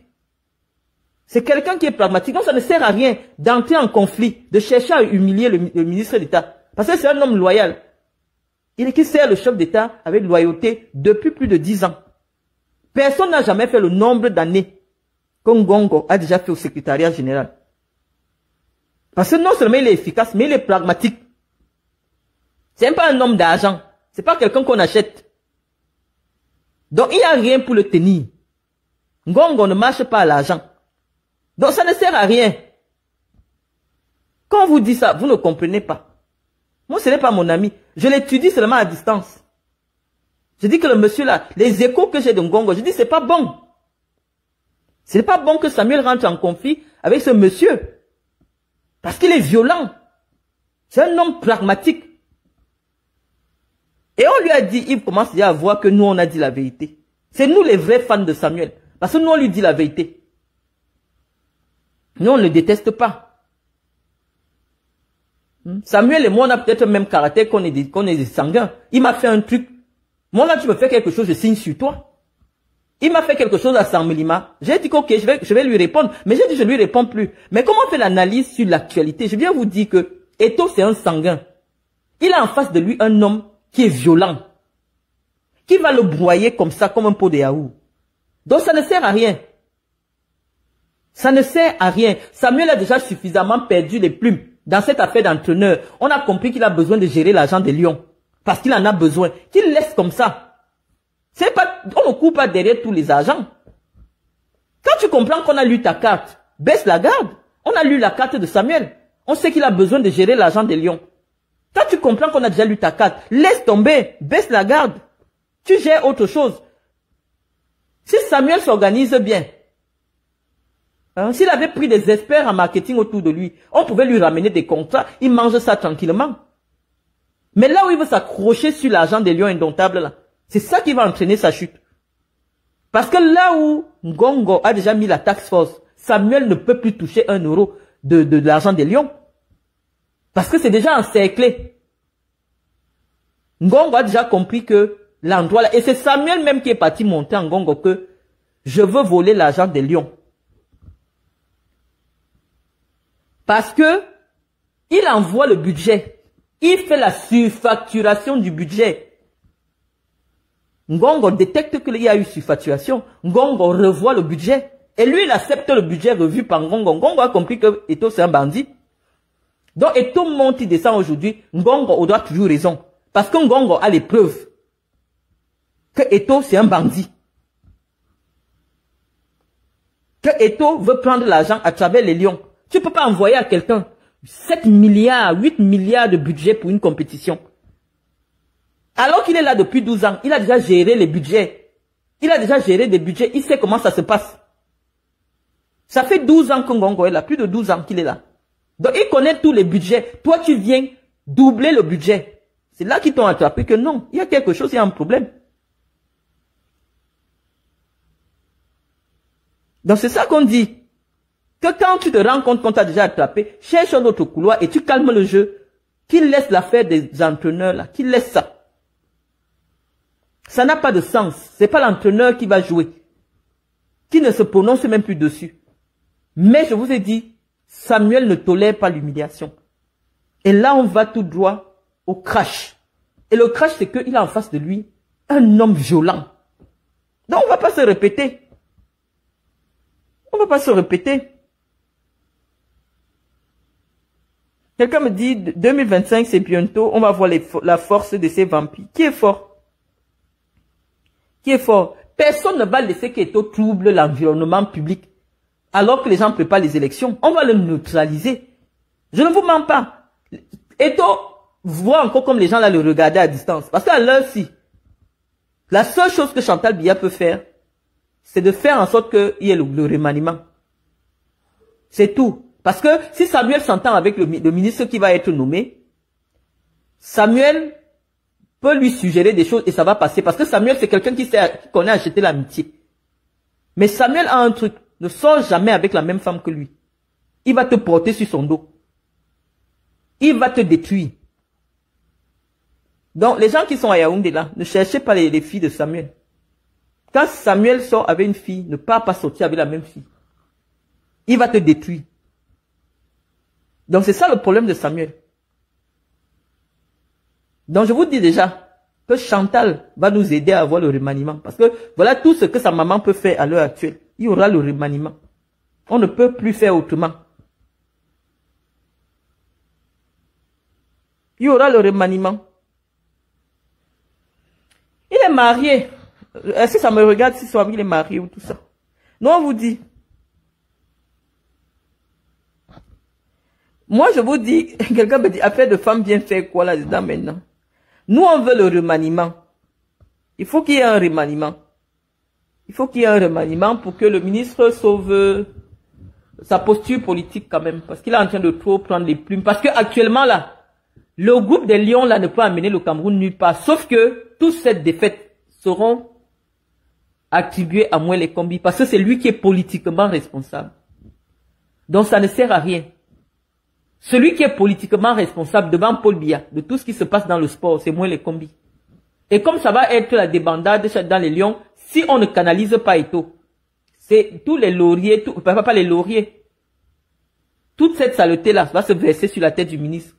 C'est quelqu'un qui est pragmatique. Donc ça ne sert à rien d'entrer en conflit, de chercher à humilier le ministre d'État. Parce que c'est un homme loyal. Il est qui sert le chef d'État avec loyauté depuis plus de 10 ans. Personne n'a jamais fait le nombre d'années que Ngongo a déjà fait au secrétariat général. Parce que non seulement il est efficace, mais il est pragmatique. C'est même pas un homme d'argent. C'est pas quelqu'un qu'on achète. Donc il n'y a rien pour le tenir. Ngongo ne marche pas à l'argent. Donc ça ne sert à rien. Quand on vous dit ça, vous ne comprenez pas. Moi, ce n'est pas mon ami. Je l'étudie seulement à distance. Je dis que le monsieur là, les échos que j'ai de Ngongo, je dis c'est pas bon. Ce n'est pas bon que Samuel rentre en conflit avec ce monsieur. Parce qu'il est violent. C'est un homme pragmatique. Et on lui a dit, il commence déjà à voir que nous on a dit la vérité. C'est nous les vrais fans de Samuel. Parce que nous on lui dit la vérité. Nous, on ne le déteste pas. Samuel et moi, on a peut-être le même caractère qu'on est des sanguins. Il m'a fait un truc. Moi, là, tu me fais quelque chose, je signe sur toi. Il m'a fait quelque chose à 100 Milima. J'ai dit ok, je vais lui répondre. Mais j'ai dit, je ne lui réponds plus. Mais comment on fait l'analyse sur l'actualité? Je viens vous dire que Eto'o, c'est un sanguin. Il a en face de lui un homme qui est violent. Qui va le broyer comme ça, comme un pot de yaourt. Donc, ça ne sert à rien. Ça ne sert à rien. Samuel a déjà suffisamment perdu les plumes dans cette affaire d'entraîneur. On a compris qu'il a besoin de gérer l'argent des Lions. Parce qu'il en a besoin. Qu'il laisse comme ça. C'est pas, on ne coupe pas derrière tous les agents. Quand tu comprends qu'on a lu ta carte, baisse la garde. On a lu la carte de Samuel. On sait qu'il a besoin de gérer l'argent des Lions. Quand tu comprends qu'on a déjà lu ta carte, laisse tomber, baisse la garde. Tu gères autre chose. Si Samuel s'organise bien, s'il avait pris des experts en marketing autour de lui, on pouvait lui ramener des contrats, il mange ça tranquillement. Mais là où il veut s'accrocher sur l'argent des Lions indomptables, là, c'est ça qui va entraîner sa chute. Parce que là où Ngongo a déjà mis la task force, Samuel ne peut plus toucher 1 euro de l'argent des Lions. Parce que c'est déjà encerclé. Ngongo a déjà compris que l'endroit là, et c'est Samuel même qui est parti monter en Ngongo que je veux voler l'argent des Lions. Parce que il envoie le budget. Il fait la surfacturation du budget. Ngongo détecte qu'il y a eu surfacturation. Ngongo revoit le budget. Et lui, il accepte le budget revu par Ngongo. Ngongo a compris que Eto'o, c'est un bandit. Donc Eto'o monte, il descend aujourd'hui. Ngongo aura toujours raison. Parce que Ngongo a les preuves que Eto'o, c'est un bandit. Que Eto'o veut prendre l'argent à travers les Lions. Tu ne peux pas envoyer à quelqu'un 7 milliards, 8 milliards de budget pour une compétition. Alors qu'il est là depuis 12 ans, il a déjà géré les budgets. Il a déjà géré des budgets, il sait comment ça se passe. Ça fait 12 ans que Ngongo est là, plus de 12 ans qu'il est là. Donc il connaît tous les budgets. Toi, tu viens doubler le budget. C'est là qu'ils t'ont attrapé que non, il y a quelque chose, il y a un problème. Donc c'est ça qu'on dit. Que quand tu te rends compte qu'on t'a déjà attrapé, cherche un autre couloir et tu calmes le jeu. Qu'il laisse l'affaire des entraîneurs là, qu'il laisse ça. Ça n'a pas de sens. C'est pas l'entraîneur qui va jouer. Qui ne se prononce même plus dessus. Mais je vous ai dit, Samuel ne tolère pas l'humiliation. Et là, on va tout droit au crash. Et le crash, c'est qu'il a en face de lui un homme violent. Donc, on ne va pas se répéter. On ne va pas se répéter. Quelqu'un me dit, 2025, c'est bientôt, on va voir la force de ces vampires. Qui est fort? Qui est fort? Personne ne va laisser qu'Eto trouble l'environnement public alors que les gens préparent les élections. On va le neutraliser. Je ne vous mens pas. Eto voit encore comme les gens là le regarder à distance. Parce qu'à l'heure-ci, la seule chose que Chantal Biya peut faire, c'est de faire en sorte qu'il y ait le remaniement. C'est tout. Parce que si Samuel s'entend avec le ministre qui va être nommé, Samuel peut lui suggérer des choses et ça va passer. Parce que Samuel, c'est quelqu'un qui connaît acheter l'amitié. Mais Samuel a un truc. Ne sors jamais avec la même femme que lui. Il va te porter sur son dos. Il va te détruire. Donc, les gens qui sont à Yaoundé là, ne cherchez pas les filles de Samuel. Quand Samuel sort avec une fille, ne pas sortir avec la même fille. Il va te détruire. Donc, c'est ça le problème de Samuel. Donc, je vous dis déjà que Chantal va nous aider à avoir le remaniement. Parce que voilà tout ce que sa maman peut faire à l'heure actuelle. Il y aura le remaniement. On ne peut plus faire autrement. Il y aura le remaniement. Il est marié. Est-ce que ça me regarde si soit il est marié ou tout ça? Non, on vous dit. Moi, je vous dis, quelqu'un me dit, affaire de femme bien fait quoi là-dedans maintenant? Nous, on veut le remaniement. Il faut qu'il y ait un remaniement. Il faut qu'il y ait un remaniement pour que le ministre sauve sa posture politique quand même. Parce qu'il est en train de trop prendre les plumes. Parce qu'actuellement là, le groupe des Lions là ne peut amener le Cameroun nulle part. Sauf que toutes ces défaites seront attribuées à Moël Kombi. Parce que c'est lui qui est politiquement responsable. Donc ça ne sert à rien. Celui qui est politiquement responsable devant Paul Biya de tout ce qui se passe dans le sport, c'est Moël Kombi. Et comme ça va être la débandade dans les Lions, si on ne canalise pas Eto, c'est tous les lauriers, pas les lauriers, toute cette saleté-là va se verser sur la tête du ministre.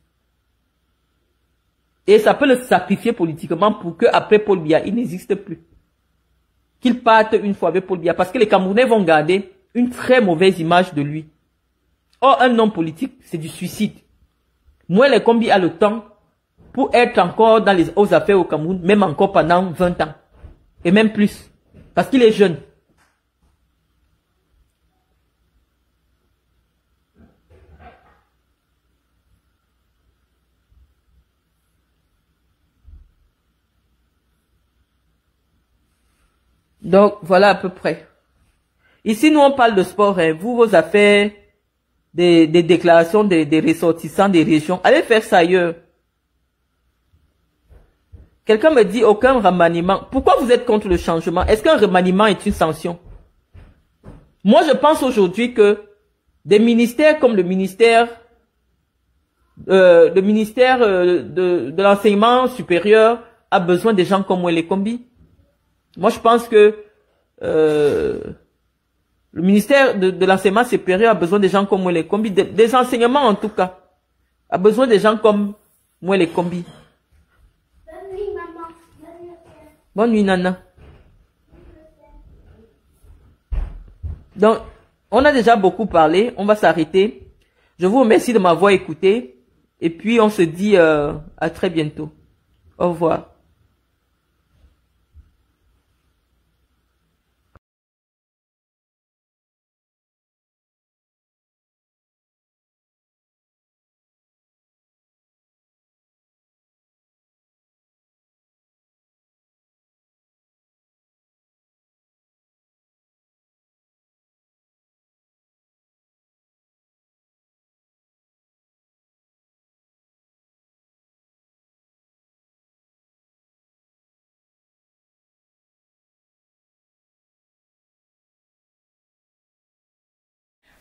Et ça peut le sacrifier politiquement pour qu'après Paul Biya, il n'existe plus. Qu'il parte une fois avec Paul Biya. Parce que les Camerounais vont garder une très mauvaise image de lui. Or, un homme politique, c'est du suicide. Moël Kombi a le temps pour être encore dans les hautes affaires au Cameroun, même encore pendant 20 ans. Et même plus. Parce qu'il est jeune. Donc, voilà à peu près. Ici, nous, on parle de sport. Hein. Vous, vos affaires, des déclarations des ressortissants des régions, allez faire ça ailleurs. Quelqu'un me dit aucun remaniement. Pourquoi vous êtes contre le changement? Est-ce qu'un remaniement est une sanction? Moi, je pense aujourd'hui que des ministères comme le ministère de l'enseignement supérieur a besoin des gens comme Moël Kombi. Moi, je pense que le ministère de l'enseignement supérieur a besoin des gens comme Moël Kombi, des enseignements en tout cas, a besoin des gens comme Moël Kombi. Bonne nuit, maman. Bonne nuit, Nana. Donc, on a déjà beaucoup parlé, on va s'arrêter. Je vous remercie de m'avoir écouté et puis on se dit à très bientôt. Au revoir.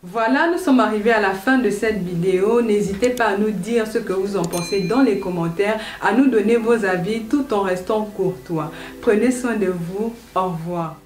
Voilà, nous sommes arrivés à la fin de cette vidéo. N'hésitez pas à nous dire ce que vous en pensez dans les commentaires, à nous donner vos avis tout en restant courtois. Prenez soin de vous. Au revoir.